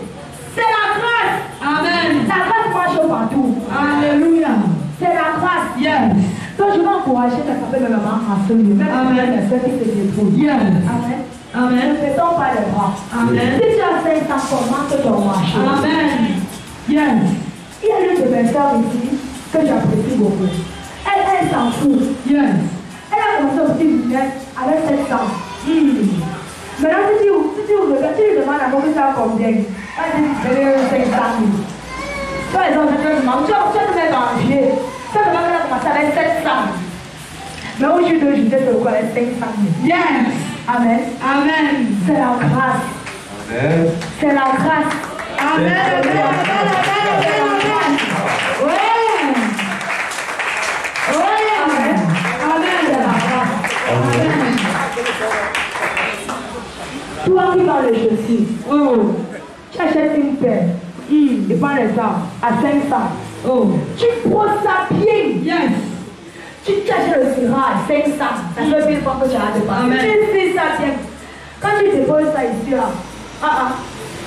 c'est la grâce. Amen. La grâce marche partout. Alléluia. C'est la grâce. Yes. Donc je vais encourager ta famille de maman à se lever. Même les soeurs qui se débrouillent. Yes. Amen. Amen. Ne faisons pas les bras. Amen. Si tu as 500, commence ton marché. Amen. Yes. Il y a une de mes soeurs ici que j'apprécie beaucoup. Elle s'en fout. Yes. Elle a commencé au petit business avec 700. Maintenant, si tu lui demandes à moi que ça combien, elle dit que c'est 500 000. Par exemple, je te demande, tu vas te mettre en pied. Ça demande qu'elle a commencé avec 700. Mais aujourd'hui, je sais de quoi avec 500 000. Yes. Amen. Amen. C'est la grâce. Amen. C'est la grâce. Amen. Amen. Amen. Ouais. Ouais. Amen. Amen. C'est la grâce. Amen. Toi qui parles de chaussures, Oh. tu achètes une paire. Et par exemple, à 500. Oh. Tu poses ça pied. Yes. Tu achètes le sirah à 500. Ça fait 1000 fois que tu as dépensé. Amen. Tu sais ça bien. Quand tu déposes ça ici là,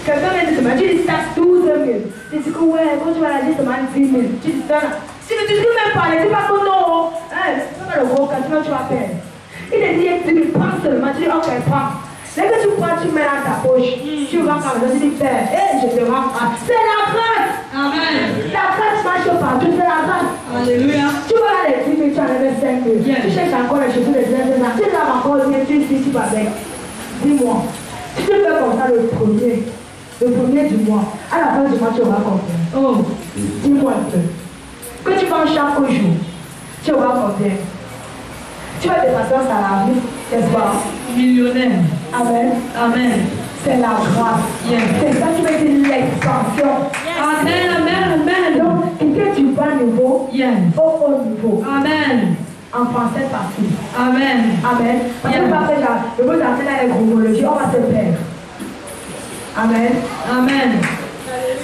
quelqu'un vient de te demander, tu dis ça 12 000. Tu dis que ouais, quand tu vas la dire, tu demandes 10 000. Tu dis ça là. Si tu dis même pas, tu dis pas que non. Tu vas le gros, sinon tu vas perdre. Il te dit, tu prends seulement, tu dis ok, prends. Dès que tu prends, tu mets dans ta poche. Tu vas quand même, tu dis père, je te rends. C'est la grâce. Amen. La grâce marche partout, c'est la grâce. Alléluia. Tu vas les 10 000, tu enlèves 5 000. Yes. Tu cherches encore les cheveux des 5 000. Tu laves encore bien, tu dis, tu vas avec. Dis-moi, si tu fais comme ça le premier du mois, à la fin du mois, tu auras combien? Oh. Dis-moi un peu. Que tu vends chaque jour, tu auras combien? Tu vas dépasser un salarié, n'est-ce pas? Millionnaire. Amen. Amen. C'est la grâce. Yes. C'est ça qui veut dire l'expansion. Amen. Amen. Amen. Donc, quelqu'un du bas niveau Yes. au haut niveau. Amen. En français partie. Amen. Amen. Parce que Yes. après, le mot d'entrer dans les chronologies, on va se perdre. Amen. Amen.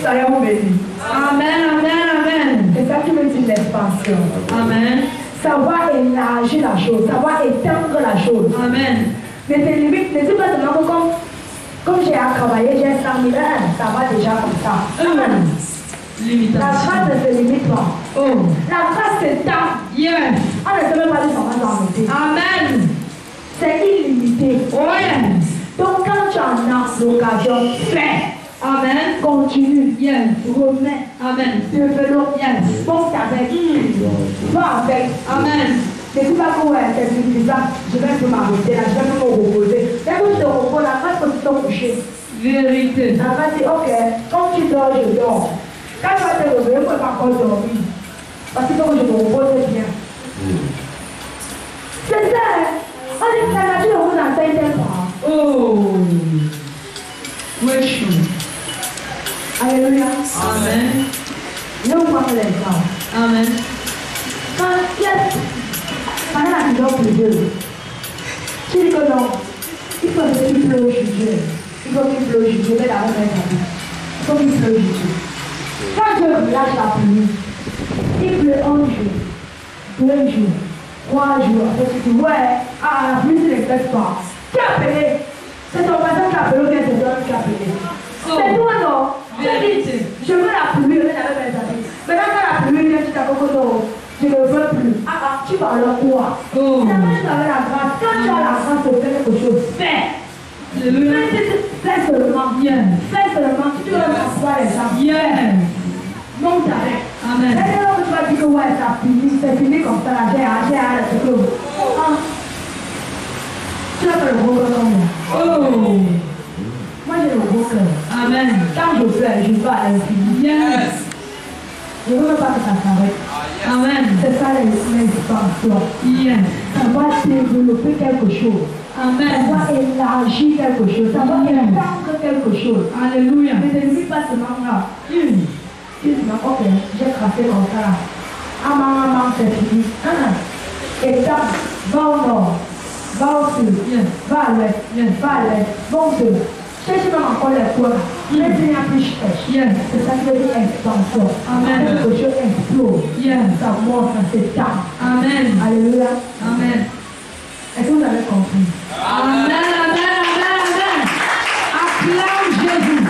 Soyons bénis. Amen. Amen. Amen. C'est ça qui veut dire l'expansion. Amen. Ça va élargir la chose, ça va étendre la chose. Amen. Mais c'est limite, ne dis pas seulement que comme j'ai à travailler, j'ai 100 000 ça va déjà comme ça. Amen. La Limitation. grâce ne se limite pas. Oh. La grâce s'étend. Yes. On ne sait même pas si ça va s'arrêter. Amen. C'est illimité. Oh yes. Donc quand tu en as l'occasion, fais. Amen. Continue. Yes. Remets. Amen. Développe. Yes. Monte avec. Va avec. Amen. Ne dis pas que ouais, c'est suffisant. Je vais me m'arrêter là, je vais me reposer. Dès que je te repose, la grâce peut te coucher. Vérité. La grâce dit ok, quand tu dors, je dors. Quand tu vas te réveiller, il ne faut pas encore dormir. Parce qu'il faut que je me repose bien. C'est ça, hein. On dit que la nature vous enseigne tel pas. Oh. Worship. Alléluia. Amen. Je vous prends l'exemple. Amen. Quand pendant la saison pluvieuse, tu dis que non, il faut qu'il pleut juillet. Il faut qu'il pleut juillet, mais la même année. Il faut qu'il pleut juillet. Quand Dieu relâche la pluie, il pleut un jour, 2 jours, 3 jours. Après tu dis, ouais, la pluie ne respecte pas. Qui a appelé? C'est ton patron qui a appelé ou bien c'est toi qui a appelé? C'est toi non? Tu as dit, je veux la pluie, mais la même année. Maintenant quand la pluie vient, tu t'as beaucoup d'eau. Je ne veux plus. Tu vas alors quoi? Oh. C'est même avec la grâce. Quand tu as la grâce de faire quelque chose, fais. Alléluia. Fais seulement. Yes. Fais seulement. Tu dois m'asseoir les gens. Yes. Monte avec. Amen. Et là, tu vas dire que ouais, ça finit. C'est fini comme ça. J'ai hâte de tout. Tu as fait le gros cœur comme moi. Oh. Moi, j'ai le gros cœur. Amen. Quand je fais, je vais à l'infini. Yes. Je ne veux même pas que ça s'arrête. Amen. C'est ça l'expansion. Yes. Ça va développer quelque chose. Ça Amen. va élargir quelque chose. Ça va étendre quelque chose. Alléluia. Mais ne dis pas seulement là. Tu dis, ok, j'ai tracé comme ça. maman, c'est fini. Étape, va au nord, va au sud, va à l'ouest, va à l'est, va au sud. Cherchez même encore les points. Mais il n'y a plus cherche. C'est ça qui veut dire expansion. Amen. Que je explose. Ça monte, ça s'étend. Amen. Alléluia. Amen. Est-ce que vous avez compris? Amen, amen, amen, amen. Acclame Jésus.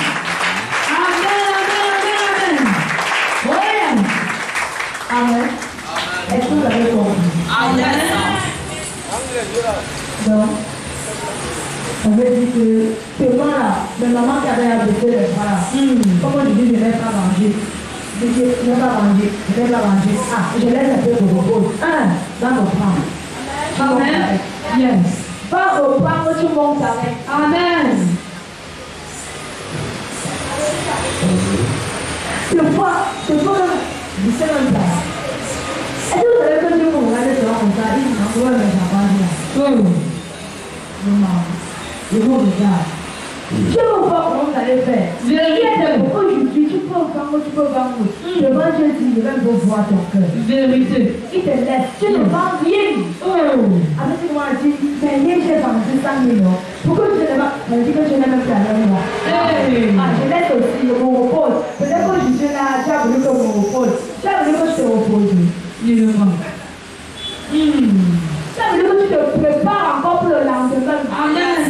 Amen, amen, amen, amen. Oui. Amen. Est-ce que vous avez compris? Amen. Donc, on veut dire que ce moment-là, le maman qui avait abaissé les bras là, comment je dis, je ne vais pas manger. Je dis, je ne vais pas manger, je ne vais pas manger. Ah, je laisse un peu pour repos. Va reprendre. Amen. Yes. Va reprendre, tu montes avec. Amen. C'est quoi, je sais même pas. Est-ce que vous savez que Dieu vous regarde cela comme ça, il m'envoie mes enfants là. Non. Je vous regarde. Je veux voir comment vous allez faire. Vérité. Aujourd'hui, tu peux vendre, tu peux vendre. Devant Dieu, tu ne vais pas voir ton cœur. Vérité. Il te laisse. Tu ne vends rien. Avec ce qu'on a dit, mais rien, j'ai vendu 100 millions. Pourquoi tu ne l'as pas? On dit que je n'ai même pas la moi. Je laisse aussi, je me repose. Peut-être que je suis là, tu as voulu que je me repose. Tu as voulu que je te repose. Il le vend. Ça veut dire que tu te prépares encore pour le lendemain. Amen.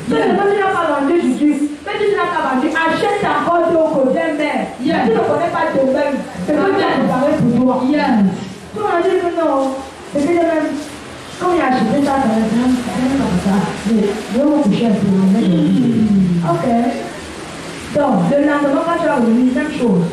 Tu n'as pas vendu Jésus. Mais tu n'as pas vendu. Achète encore ton côté mère. Tu ne connais pas ton même. C'est que tu as préparé pour toi. Tu m'as dit que non. C'est que même. Quand il a acheté ça, ça va être comme ça. Je vais me coucher un peu. Ok. Donc, le lendemain, quand tu as revenu, même chose.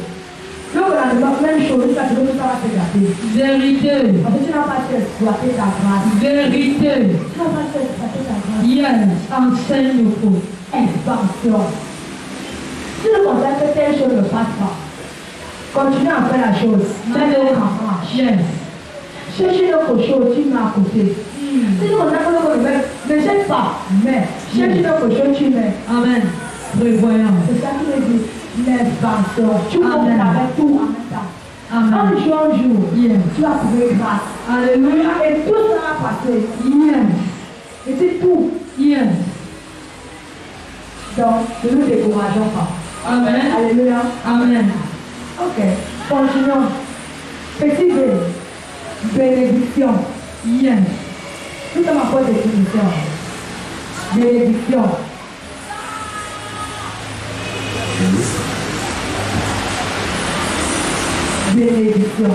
Le lendemain, même chose, parce que tout ça va se gâter. Vérité. Parce que tu n'as pas exploité ta grâce. Vérité. Tu n'as pas exploité ta grâce. Enseigne le coup. Expansion. Si le concept que telle chose ne passe pas, continue à faire la chose. Mets-le au campage. Cherchez l'autre chose, tu mets à côté. Si le concept que le ne jette pas, mais cherche l'autre chose, tu mets. Amen. Prévoyant. C'est ça qui veut dire. L'expansion. Tu montes avec tout en même temps. Un jour, tu vas trouver grâce. Alléluia. Et tout ça va passer. Et c'est tout. Donc, ne nous décourageons pas. Amen. Alléluia. Amen. Ok. Continuons. Petit B. Bénédiction. Tout ça m'apporte des définitions. Bénédiction. Bénédiction.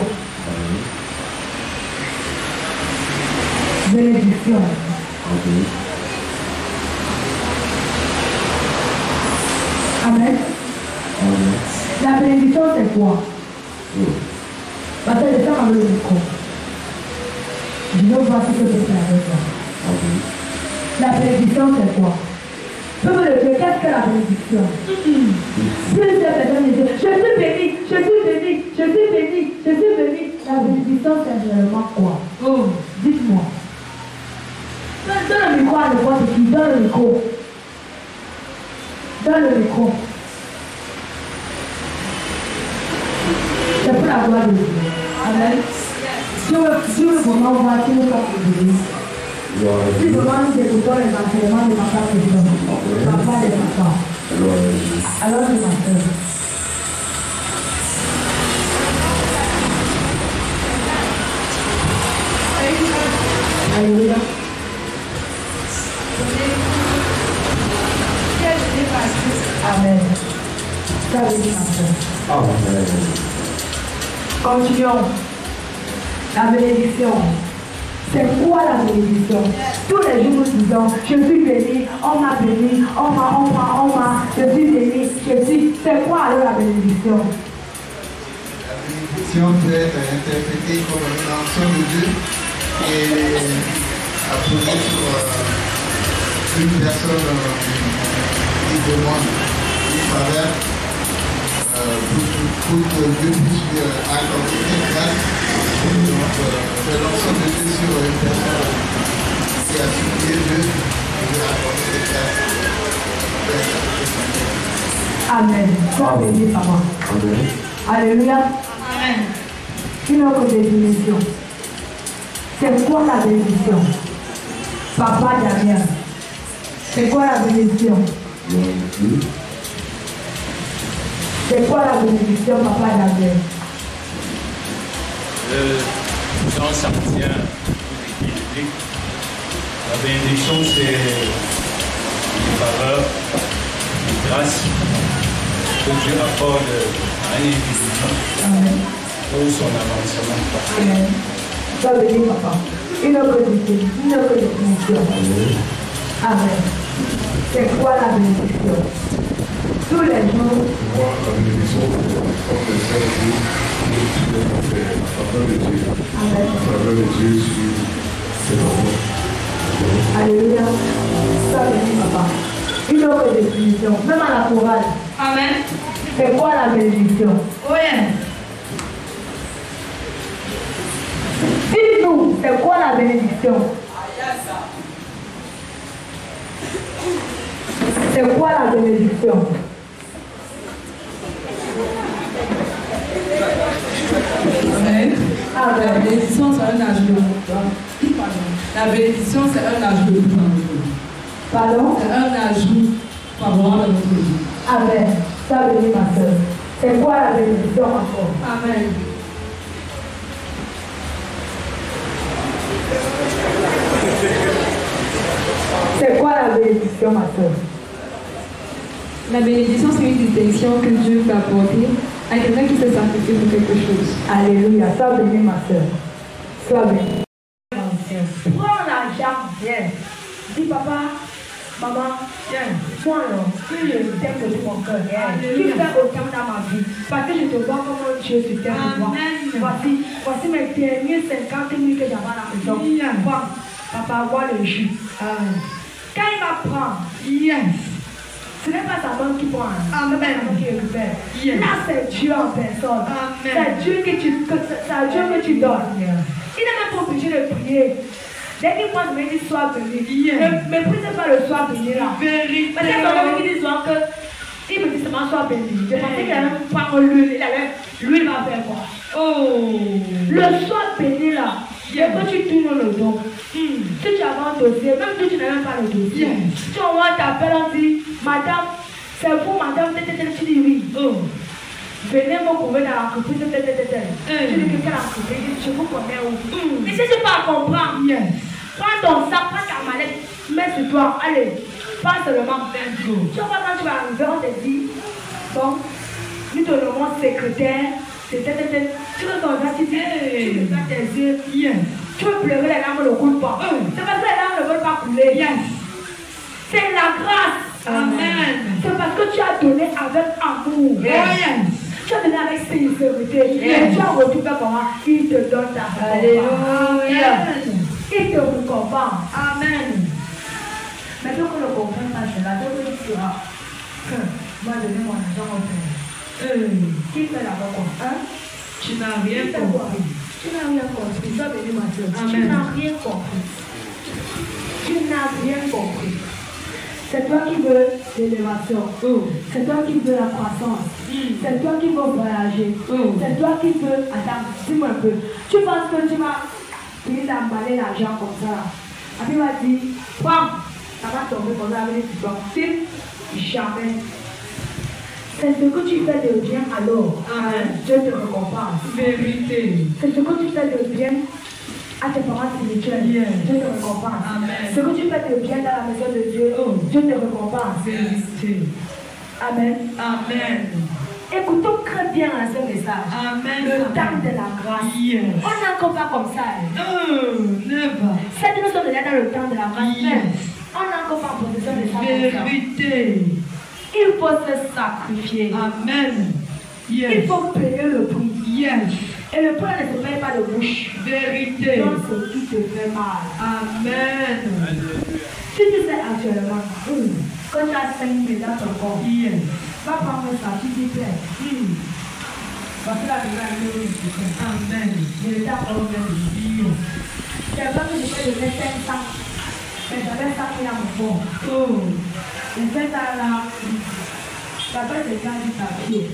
Bénédiction. Amen. La bénédiction, c'est quoi? Parce que les gens ont le micro. Je veux voir ce que je fais avec toi. La bénédiction, c'est quoi? Qu'est-ce que la bénédiction? Plusieurs personnes disent, je suis béni, je suis béni, je suis béni, je suis béni. La bénédiction, c'est réellement quoi? Dites-moi. Donne le micro à n'importe qui, donne le micro. Donne le micro. C'est pour la gloire de Dieu. Amen. Dieu veut vraiment voir qui nous sommes bénis. Si vraiment nous écoutons les enseignements de Papa Président, Papa des papas, alors je m'appelle. Alléluia. Amen. Ça veut dire Amen. Continuons. La bénédiction. C'est quoi la bénédiction? Tous les jours nous disons, je suis béni, on m'a béni, on m'a, je suis béni, je suis. C'est quoi alors la bénédiction? La bénédiction peut être interprétée comme une action de Dieu qui est apposée sur une personne qui demande une faveur pour que Dieu puisse lui accorder une grâce. C'est l'ensemble de Dieu sur une personne qui a supplié Dieu de lui accorder des grâces. Amen. Sois béni, papa. Alléluia. Amen. Une autre définition. C'est quoi la bénédiction? Papa Damien. C'est quoi la bénédiction? C'est quoi la bénédiction, Papa Damien? Dans ça tient la bénédiction, c'est une faveur, une grâce que Dieu accorde à un individu pour son avancement. Amen. Ça veut dire, Papa. Une autre définition. Amen. C'est quoi la bénédiction? Tous les jours. Moi, la bénédiction, comme le Seigneur dit, c'est la faveur de Dieu. Amen. La faveur de Dieu sur ses enfants. Alléluia. Ça veut dire, Papa. Une autre définition. Même à la chorale. Amen. C'est quoi la bénédiction? Oui. Dites-nous, c'est quoi la bénédiction? C'est quoi la bénédiction? Amen. Amen. La bénédiction, c'est un âge de La bénédiction, c'est un âge de Pardon? C'est un ajout favorable à notre vie. Amen. Ça veut dire, ma soeur. C'est quoi la bénédiction encore? Amen. C'est quoi la bénédiction, ma soeur? La bénédiction, c'est une distinction que Dieu peut apporter à quelqu'un qui s'est sacrifié pour quelque chose. Alléluia. Sois bénie, ma soeur. Sois bénie. Prends l'argent, viens. Dis, papa, maman, viens. Prends-le. Que je t'aime de tout mon cœur. Tu fais autant dans ma vie. Parce que je te vois comme un Dieu sur terre pour moi. Voici mes derniers 50 000 que j'avais à la maison. Prends. Papa, vois le jus. Quand il va prendre, ce n'est pas sa main qui prend, ce n'est pas sa main qui récupère. Là, c'est Dieu en personne. C'est Dieu que tu donnes. Il n'est même pas obligé de prier. Dès qu'il prend, il dit sois béni. Ne méprise pas le soir béni là. Parce que quand il dit soir que il me dit seulement sois béni. Je pensais qu'il allait prendre l'huile. L'huile va faire quoi? Oh! Le soir béni là. Et quand tu tournes le dos, si tu as un dossier, même si tu n'as même pas le dossier, si on t'appelle, on dit, madame, c'est vous, madame, tu dis oui. Venez me trouver dans l'entreprise, tu dis que quelle entreprise, je vous connais où. Mais si tu pas comprendre, prends ton sac, prends ta mallette, mets sur toi, allez, pas seulement 20 jours. Tu vois, quand tu vas arriver, on te dit, bon, nous te nommons secrétaire. Tu veux ton gars, tu dis, tu me fais tes yeux, tu veux pleurer, les larmes ne coulent pas. C'est parce que les larmes ne veulent pas couler. C'est la grâce. Amen. C'est parce que tu as donné avec amour. Tu as donné avec sincérité. Et tu as retrouvé comment il te donne ta récompense. Il te récompense. Amen. Mais donc on ne comprend pas cela. Donc il dira, moi je donne mon argent au Père. Qui fait la récompense? Tu n'as rien compris. Tu n'as rien compris. Ça veut dire, ma soeur. Tu n'as rien compris. Tu n'as rien compris. C'est toi qui veux l'élévation. C'est toi qui veux la croissance. C'est toi qui veux voyager. C'est toi qui veux. Attends, dis-moi un peu. Tu penses que tu vas finir d'emballer l'argent comme ça. Après, il va dire, prends. Ça va tomber comme ça avec les petits. Jamais. C'est ce que tu fais de bien alors. Amen. Dieu te récompense. Vérité. C'est ce que tu fais de bien à tes parents spirituels. Dieu te récompense. Amen. Ce que tu fais de bien dans la maison de Dieu, Dieu te récompense. Vérité. Amen. Amen. Écoutons très bien ce message. Amen. Le temps de la grâce. On n'est encore pas comme ça. Never. C'est que nous sommes déjà dans le temps de la grâce. On n'est encore pas en possession de ça. Vérité. Il faut se sacrifier. Amen. Il faut payer le prix. Et le prix ne se paye pas de bouche. Vérité. Donc ce qui te fait mal. Amen. Si tu sais actuellement, quand tu as 5 000 dans ton corps, va prendre ça, tu dis Père. Parce que la vie est Amen. Je l'ai apprendre de dire. C'est vrai que je peux donner 500. Mais j'avais ça qui a mon corps. Les 5 ans là, la base de gars du papier.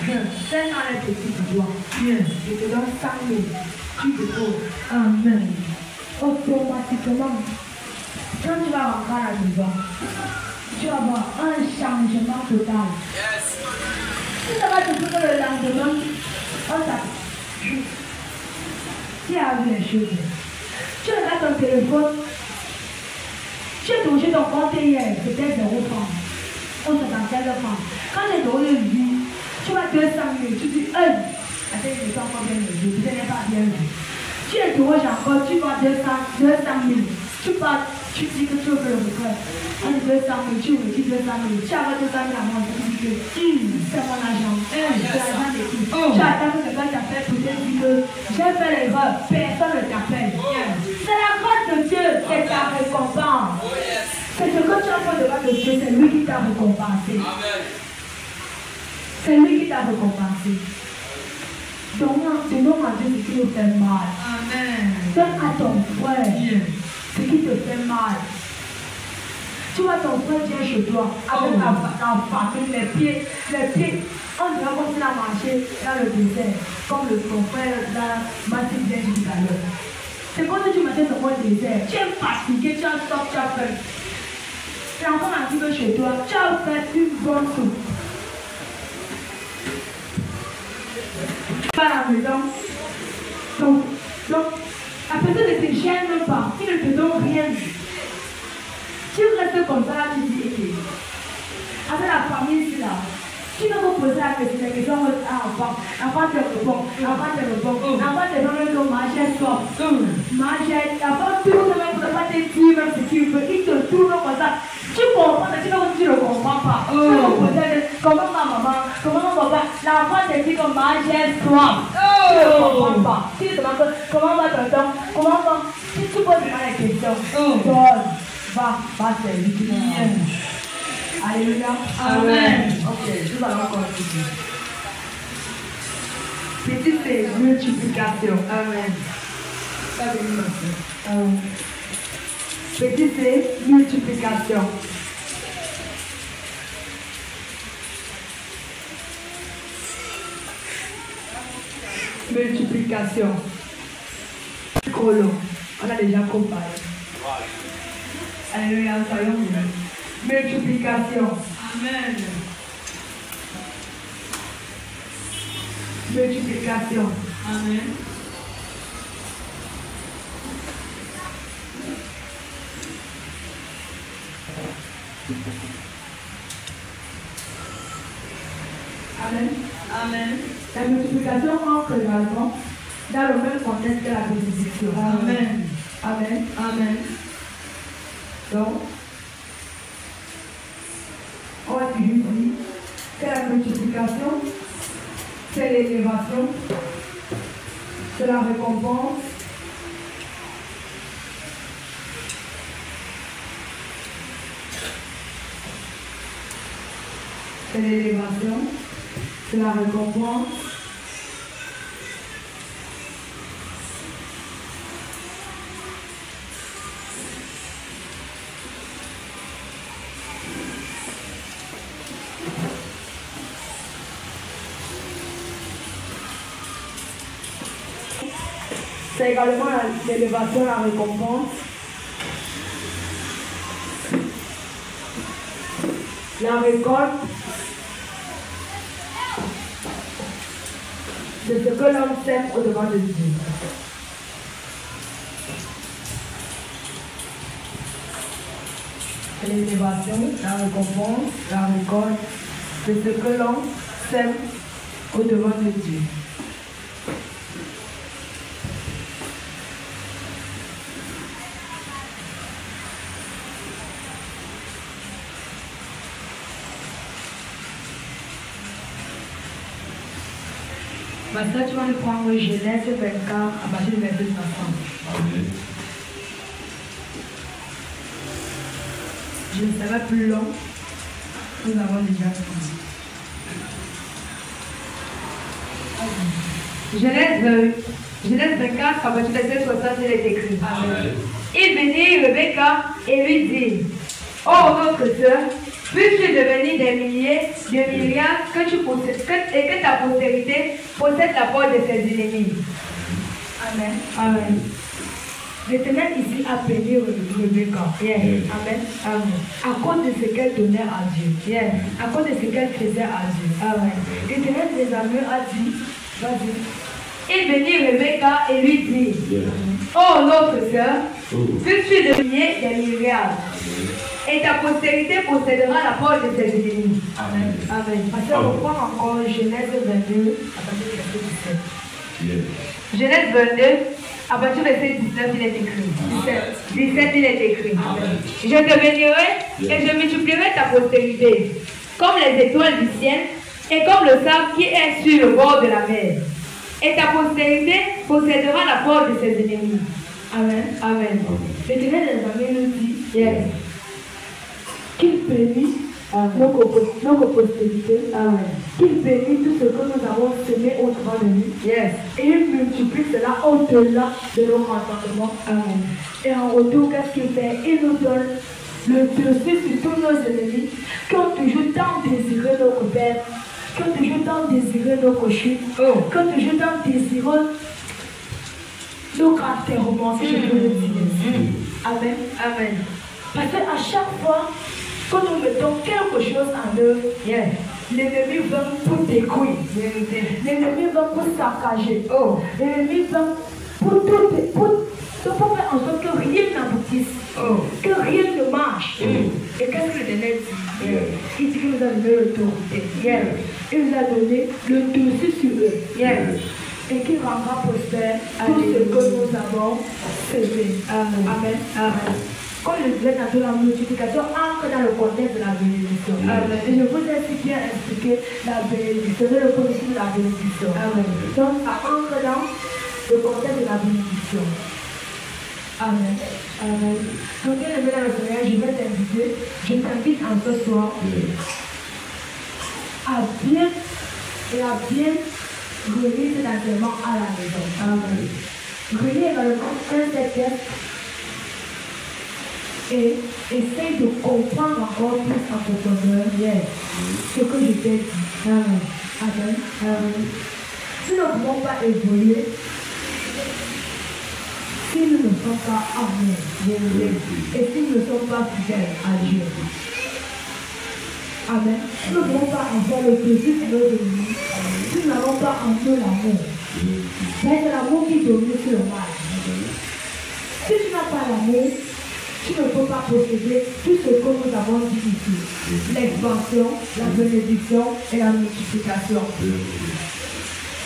C'est dans les petits doigts. Je te donne 100 000. Tu déposes. Amen. Automatiquement, quand tu vas rentrer à la maison, tu vas avoir un changement total. Si ça va te dire que le lendemain, tu as vu les choses. Tu regardes ton téléphone, tu as touché ton compte hier, c'était 0 francs. On se dans quel francs. Quand les euros le dit, tu vas 200 000, tu dis, attends, je ne sais pas bien le vu, ce n'est pas bien vu. Tu es touché encore, tu vas 200 000. Tu pars, tu dis que tu veux le record. On dit 200 000, tu me dis 200 000. Tu as 200 000 à moi, tu dis que c'est mon argent. C'est l'argent de qui. Tu attends que quelqu'un t'appelle pour te dire que j'ai fait l'erreur, personne ne t'appelle. C'est la grâce de Dieu, c'est ta récompense. C'est ce que tu as fait devant Dieu, c'est lui qui t'a récompensé. C'est lui qui t'a récompensé. Donne à Dieu ce qui te fait mal. Donne à ton frère ce qui te fait mal. Tu vois ton frère vient chez toi avec ta famille, les pieds. On dirait comme s'il a marché dans le désert, comme ton frère m'a dit bien tout à l'heure. C'est comme si tu marchais dans le désert. Tu es fatigué, tu as soif, tu as faim. L'enfant arrive chez toi, tu as fait une bonne soupe. Pas la maison. Donc, la personne ne te gêne même pas, il ne te donne rien. Tu restes comme ça, tu dis, avec la famille ici là, tu ne peux poser la question à l'enfant te répond, l'enfant te donne le manger soif. L'enfant tourne même pour ne pas te dire même ce qu'il veut, il te tourne comme ça. Tu comprends, mais tu ne comprends pas. Comment ma maman, comment mon papa, l'enfant te dit que manger soif. Tu ne comprends pas. Tu te demandes comment va ton temps, comment va. Si tu poses la question, va servir. Alléluia. Amen. Ok, nous allons continuer. Petit C, multiplication. Amen. Petit C, multiplication. Multiplication. Trop long. On a déjà comparé. Alléluia, soyons unis. Multiplication. Amen. Multiplication. Amen. Amen. Amen. La multiplication entre également dans le même contexte que la bénédiction. Amen. Amen. Amen. Donc, on va dire que la multiplication, c'est l'élévation, c'est la récompense, c'est l'élévation, c'est la récompense, c'est également l'élévation, la récompense, la récolte de ce que l'homme sème au devant de Dieu. L'élévation, la récompense, la récolte de ce que l'homme sème au devant de Dieu. Maintenant, tu vas nous prendre Genèse 24 à partir du verset 60. Amen. Je ne serai plus long. Nous avons déjà fini. Genèse 24 à partir du verset 60, il est écrit. Amen. Il bénit Rebecca et lui dit: Oh, notre sœur, Puisses-tu devenir des milliers, de milliards, que tu possèdes, et que ta postérité possède la porte de ses ennemis. Amen. Amen. L'Éternel ici a béni Rebecca. Yeah. Amen. Amen. À cause de ce qu'elle donnait à Dieu. Yeah. À cause de ce qu'elle faisait à Dieu. Amen. L'Éternel des amis a dit, vas-y. Il bénit Rebecca et lui dit, oh notre sœur, puisses-tu devenir des milliards. Et ta postérité possédera la porte de ses ennemis. Amen. Amen. Parce qu'on reprend encore Genèse 22, à partir du verset 17. Genèse 22, à partir du verset 19, il est écrit. 17, il est écrit. Amen. Je te bénirai et je multiplierai ta postérité, comme les étoiles du ciel et comme le sable qui est sur le bord de la mer. Et ta postérité possédera la porte de ses ennemis. Amen. Amen. L'Éternel des amis nous dit, qu'il bénisse nos postérités, qu'il bénisse tout ce que nous avons semé au-devant de lui, et il multiplie cela au-delà de nos contentements. Et en retour, qu'est-ce qu'il fait? Il nous donne le dessus sur tous nos ennemis qui ont toujours tant désiré nos repères, qui ont toujours tant désiré nos cochons, qui ont toujours tant désiré nos caractères romancés, je peux le dire. Amen. Amen. Parce qu'à chaque fois quand nous mettons quelque chose en œuvre, l'ennemi va pour détruire. L'ennemi va pour saccager. L'ennemi va pour tout, pour faire en sorte que rien n'aboutisse, que rien ne marche. Et qu'est-ce que l'Éternel dit? Il dit qu'il nous a donné l'autorité. Il nous a donné le dessus sur eux. Et qu'il rendra prospère tout ce que nous avons fait. Amen. Amen. Quand le disais dans la multiplication entre dans le contexte de la bénédiction. Et je vous ai si bien expliqué la bénédiction, le concept de la bénédiction. Donc ça entre dans le contexte de la bénédiction. Amen. Amen. Donc bien aimé dans le Seigneur, je vais t'inviter, je t'invite en ce soir à bien relire cet enseignement à la maison. Amen. Relire également un texte et essaye de comprendre encore plus en profondeur ce que je t'ai dit. Amen. Amen. Amen. Si nous ne pouvons pas évoluer, si nous ne sommes pas amoureux et si nous ne sommes pas fidèles à Dieu. Amen. Si nous ne pouvons pas avoir le plaisir de nos ennemis, si nous n'avons pas en nous l'amour, c'est l'amour qui domine sur le mal. Si tu n'as pas l'amour, tu ne peux pas posséder tout ce que nous avons dit ici. L'expansion, la bénédiction et la multiplication.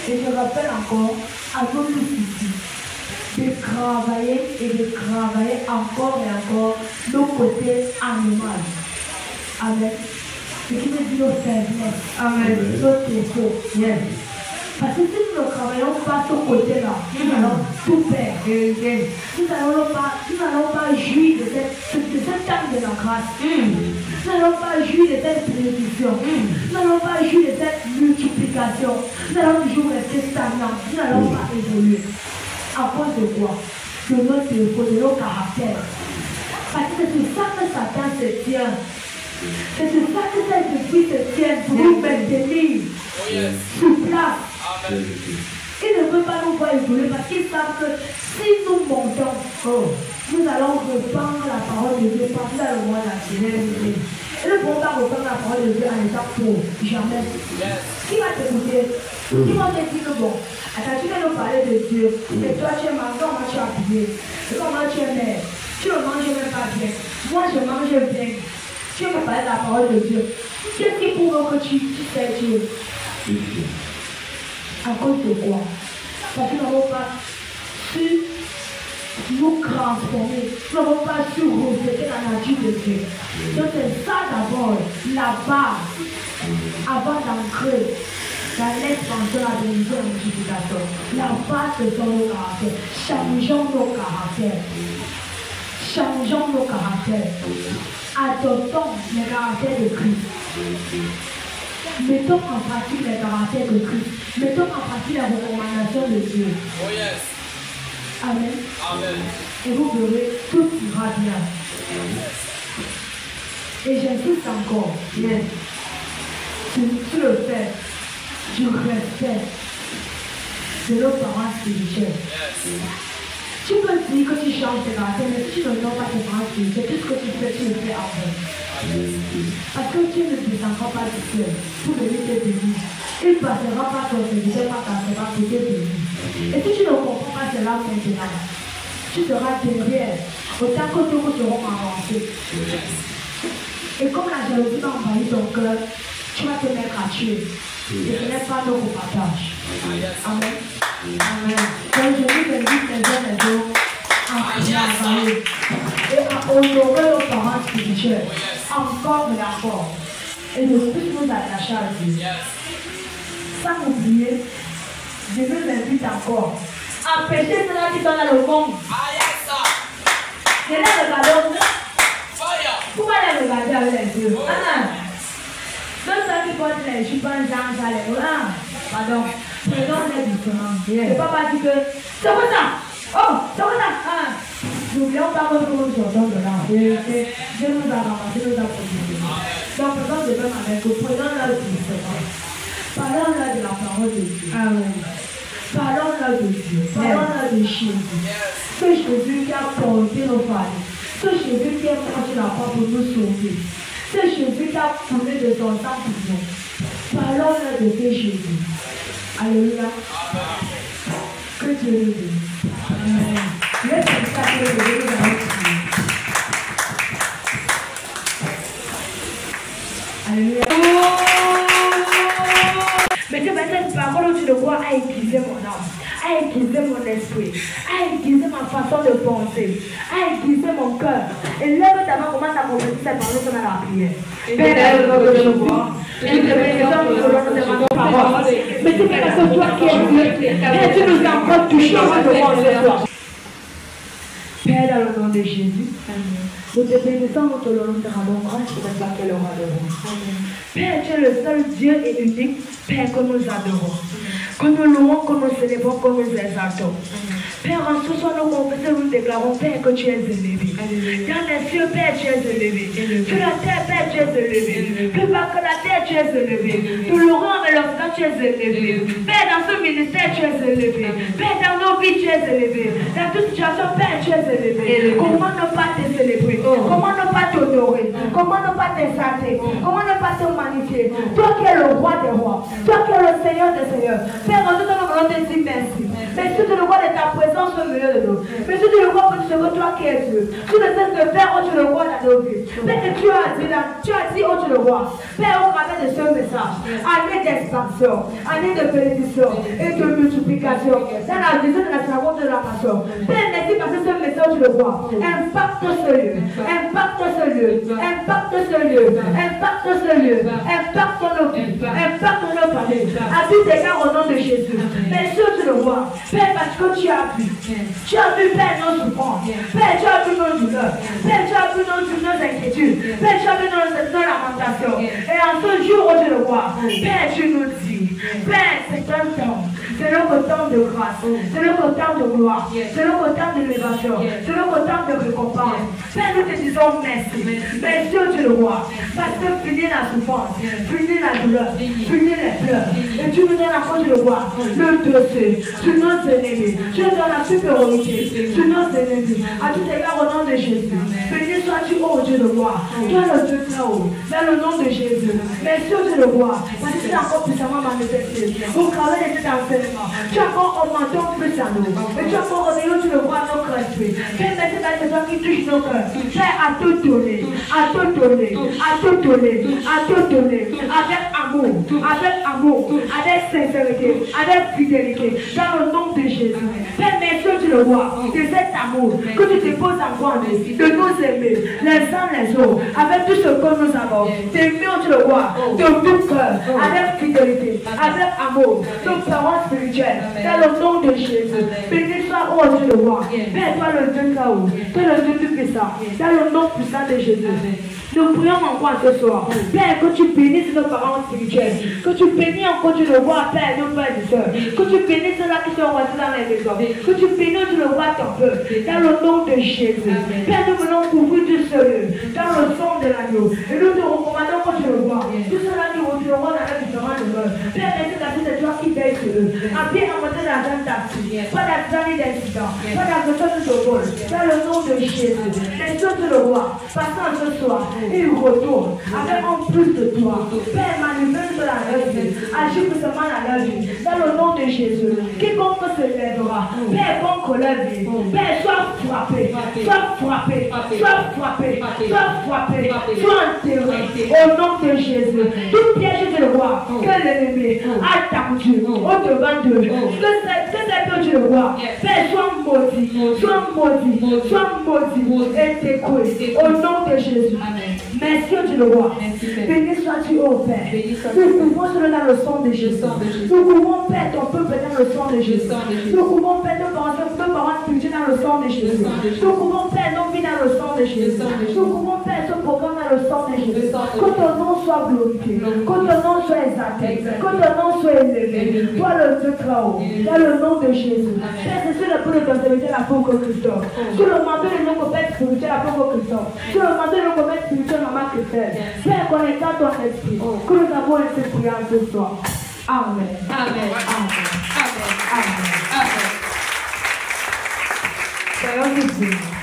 Et je rappelle encore à nous tous ici de travailler et de travailler encore et encore nos côtés animaux. Amen. Ce qui veut dire nos faiblesses. Amen. Nos défauts. Parce que si nous ne travaillons pas ce côté-là, nous allons tout perdre. Nous n'allons pas jouir de cette table de la grâce. Nous n'allons pas jouir de cette bénédiction. Nous n'allons pas jouir de cette multiplication. Nous allons toujours rester stagnants. Nous n'allons pas évoluer. À cause de quoi? De nos défauts, de nos caractères. Parce que c'est ça que Satan se tient. C'est ça que cet esprit se tient pour nous maintenir sur place. Il ne veut pas nous voir évoluer parce qu'ils savent que si nous montons, nous allons reprendre la parole de Dieu partout dans le monde naturel. Et nous ne pouvons pas reprendre la parole de Dieu en état pour jamais. Qui va t'écouter? Qui va te dire que bon, attends, tu viens nous parler de Dieu, et toi tu es mangé, comment tu as habillé, et comment tu es mère, tu ne manges même pas bien, moi je mange bien. Tu veux me parler de la parole de Dieu. Qu'est-ce qui prouve que tu sais Dieu? À cause de quoi? Parce que nous n'avons pas su nous transformer, nous n'avons pas su refléter la nature de Dieu. Donc c'est ça d'abord, la base, avant d'entrer dans l'expansion, la bénédiction et la multiplication. La base, ce sont nos caractères. Changeons nos caractères. Changeons nos caractères. Adoptons les caractères de Christ. Mettons en pratique les caractères de Christ. Mettons en pratique la recommandation de Dieu. Oh yes. Amen. Amen. Et vous verrez, tout ira bien. Et j'insiste encore. Yes. Tu le fais du respect de nos parents spirituels. Tu peux dire que tu chantes tes matin, mais si tu ne donnes pas tes parents spirituels, tout ce que tu fais en vain. Parce que Dieu ne descendra pas du ciel pour venir te bénir. Il ne passera pas ton serviteur, pas ta pour te bénir. Et si tu ne comprends pas cela maintenant, tu seras derrière, autant que nous serons avancés. Et comme la jalousie va envahir ton cœur, tu vas te mettre à tuer. Et ce n'est pas notre partage. Amen. Amen. Donc je vous invite les uns et les autres à travailler et à honorer nos parents spirituels encore et encore. Et de plus nous attacher à Dieu. Sans oublier, je vous invite encore à pécher cela qui sont dans le monde. C'est là le ballon. Pourquoi les regarder avec les yeux? Deux ceux qui portent les jupes en genre, pardon, présente-les différents. C'est pas parce que c'est comme ça. Oh, c'est comme ça. N'oublions pas que nous sortons de là. Dieu nous a ramassé, nous a protégés. Donc, faisons de même avec vous. Prenons-leur du différent. Parlons-leur de la parole de Dieu. Parlons-leur de Dieu. Parlons-leur de Jésus. Ce Jésus qui a porté nos familles. Ce Jésus qui est mort sur la croix pour nous sauver. C'est Jésus qui a tourné de son sang pour nous. Parlons-leur de ce Jésus. Alléluia. Que Dieu nous bénisse. Amen. Laisse-moi ça que Dieu nous bénisse. Alléluia. Mais cette parole où tu le vois a aiguisé mon âme, a aiguisé mon esprit, a aiguisé ma façon de penser, a aiguisé mon cœur. Et lève ta main, commence à prophétiser cette parole comme à la prière. Père, je le vois. Et nous te bénissons, nous te demandons parole. Mais c'est parce que toi qui es Dieu, Père, tu nous as encore touché au devant ce soir. Père, dans le nom de Jésus, nous te bénissons, nous te rendons grâce pour cette part que nous adorons. Père, tu es le seul Dieu et unique, Père, que nous adorons. Que nous louons, que nous célébrons, que nous exaltons. Père, en ce soir, nous confessons, nous déclarons, Père, que tu es élevé. Dans les cieux, Père, tu es élevé. Sur la terre, Père, tu es élevé. Plus bas que la terre, tu es élevé. Tout le rang et l'Occident, tu es élevé. Père, dans ce ministère, tu es élevé. Père, dans nos vies, tu es élevé. Dans toute situation, Père, tu es élevé. Comment ne pas te célébrer? Comment ne pas t'honorer? Comment ne pas t'exalter? Comment ne pas te magnifier? Toi qui es le roi des rois. Toi qui es le Seigneur des seigneurs. Père, en tout cas, nous voulons te dire merci. Merci de le voir de ta présence au milieu de nous. Merci de le voir pour ce que toi qui es Dieu. Tu ne cesses de faire où tu le vois dans nos vies. Père, tu as dit où tu le vois. Père, au travers de ce message, année d'expansion, année de bénédiction et de multiplication dans la vision de la saveur de la nation. Père, merci parce que ce message, tu le vois. Impacte ce lieu. Impacte ce lieu. Impacte ce lieu. Impacte ce lieu. Impacte nos vies. Impacte nos familles. À tout égard au nom de Jésus. Merci, tu le vois. Père, parce que tu as vu. Tu as vu, Père, nos souffrances. Père, tu as vu nos douleurs. Père, tu as vu nos inquiétudes. Père, tu as vu nos lamentations. Et en ce jour où tu le vois, Père, tu nous dis, Père, c'est un temps. C'est notre temps de grâce. C'est notre temps de gloire. C'est notre temps d'élévation. C'est notre temps de récompense. Père, nous te disons merci. Merci, tu le vois. Parce que finir la souffrance, finir la douleur, finir les pleurs. Et tu nous donnes encore, tu le vois, le dossier. Tu nos ennemis. Tu nous donnes la supériorité. Tu nos ennemis. À tout égard au nom de Jésus. Béni sois-tu, oh Dieu le roi. Toi le Dieu très haut. Dans le nom de Jésus. Merci, tu le vois. Parce que tu as encore puissamment manifesté. Au travers de cet enseignement. Tu as encore augmenté plus à nous. Et tu as encore réveillé, tu le vois, notre esprit. Père, merci parce que toi qui touche nos cœurs. Père, à tout donner. À tout donner. À tout donner. À tout donner. Avec amour. Avec amour. Avec sincérité. Avec fidélité. Dans le nom de Jésus. Père, merci, tu le vois. De cet amour que tu déposes encore en nous. De nous aimer. Les uns les autres. Avec tout ce que nous avons. T'aimer, tu le vois. De tout cœur. Avec fidélité. Avec amour. Nos parents spirituels. Dans le nom de Jésus. Béni soit, oh Dieu le roi. Père, toi le Dieu là-haut. Toi le Dieu plus puissant. Dans le nom puissant de Jésus. Nous prions encore ce soir. Père, que tu bénisses nos parents spirituels. Que tu bénisses encore, tu le vois, Père, nos frères et sœurs. Que tu bénisses ceux-là qui sont restés dans les maisons. Que tu bénisses, tu le vois, ton peuple. Dans le nom de Jésus. Père, nous venons couvrir tout seul. Dans le sang de l'agneau. Et nous te recommandons que tu le vois. Tout cela nous retirerons dans la différence de l'heure. Père, merci d'avoir de toi qui veille sur eux. Appuyez à monter dans la taxi. Pas d'accident ni d'incident. Pas d'accident de vol. Dans le nom de Jésus. Les choses de le roi. Passant ce soir. Et il retourne. Avec en plus de toi. Père, manifeste de la vie. Agis puissamment dans la vie. Dans le nom de Jésus. Quiconque se lèvera. Père, contre la vie. Père, sois frappé. Sois frappé. Sois frappé. Sois frappé. Sois enterré. Au nom de Jésus. Tout piège de le roi. Que l'ennemi a attendu. Au devant d'eux. Que tu le vois. Père, sois maudit. Sois maudit. Sois maudit. Et détruit. Au nom de Jésus. Merci, tu le vois. Béni sois-tu, ô Père. Nous pouvons se dans le sang de Jésus. Nous pouvons perdre ton peuple dans le sang de Jésus. Nous pouvons perdre nos parents spirituels dans le sang de Jésus. Nous pouvons perdre nos vies dans le sang de Jésus. Nous pouvons perdre ce programme dans le sang de Jésus. Que ton nom soit glorifié. Que ton nom soit exalté. Que ton nom soit élevé. Toi le Dieu très haut. Dans le nom de Jésus. Père, c'est sur le peu de ton serviteur la pauvre Christophe. Sur le manteau de nos copains spirituels la pauvre Christophe. Sur le manteau de nos copains spirituels maman Christelle. Père, connecte ton esprit. Que nous avons été priants ce soir. Amen. Amen. Amen. Amen. Amen. Amen. Soyons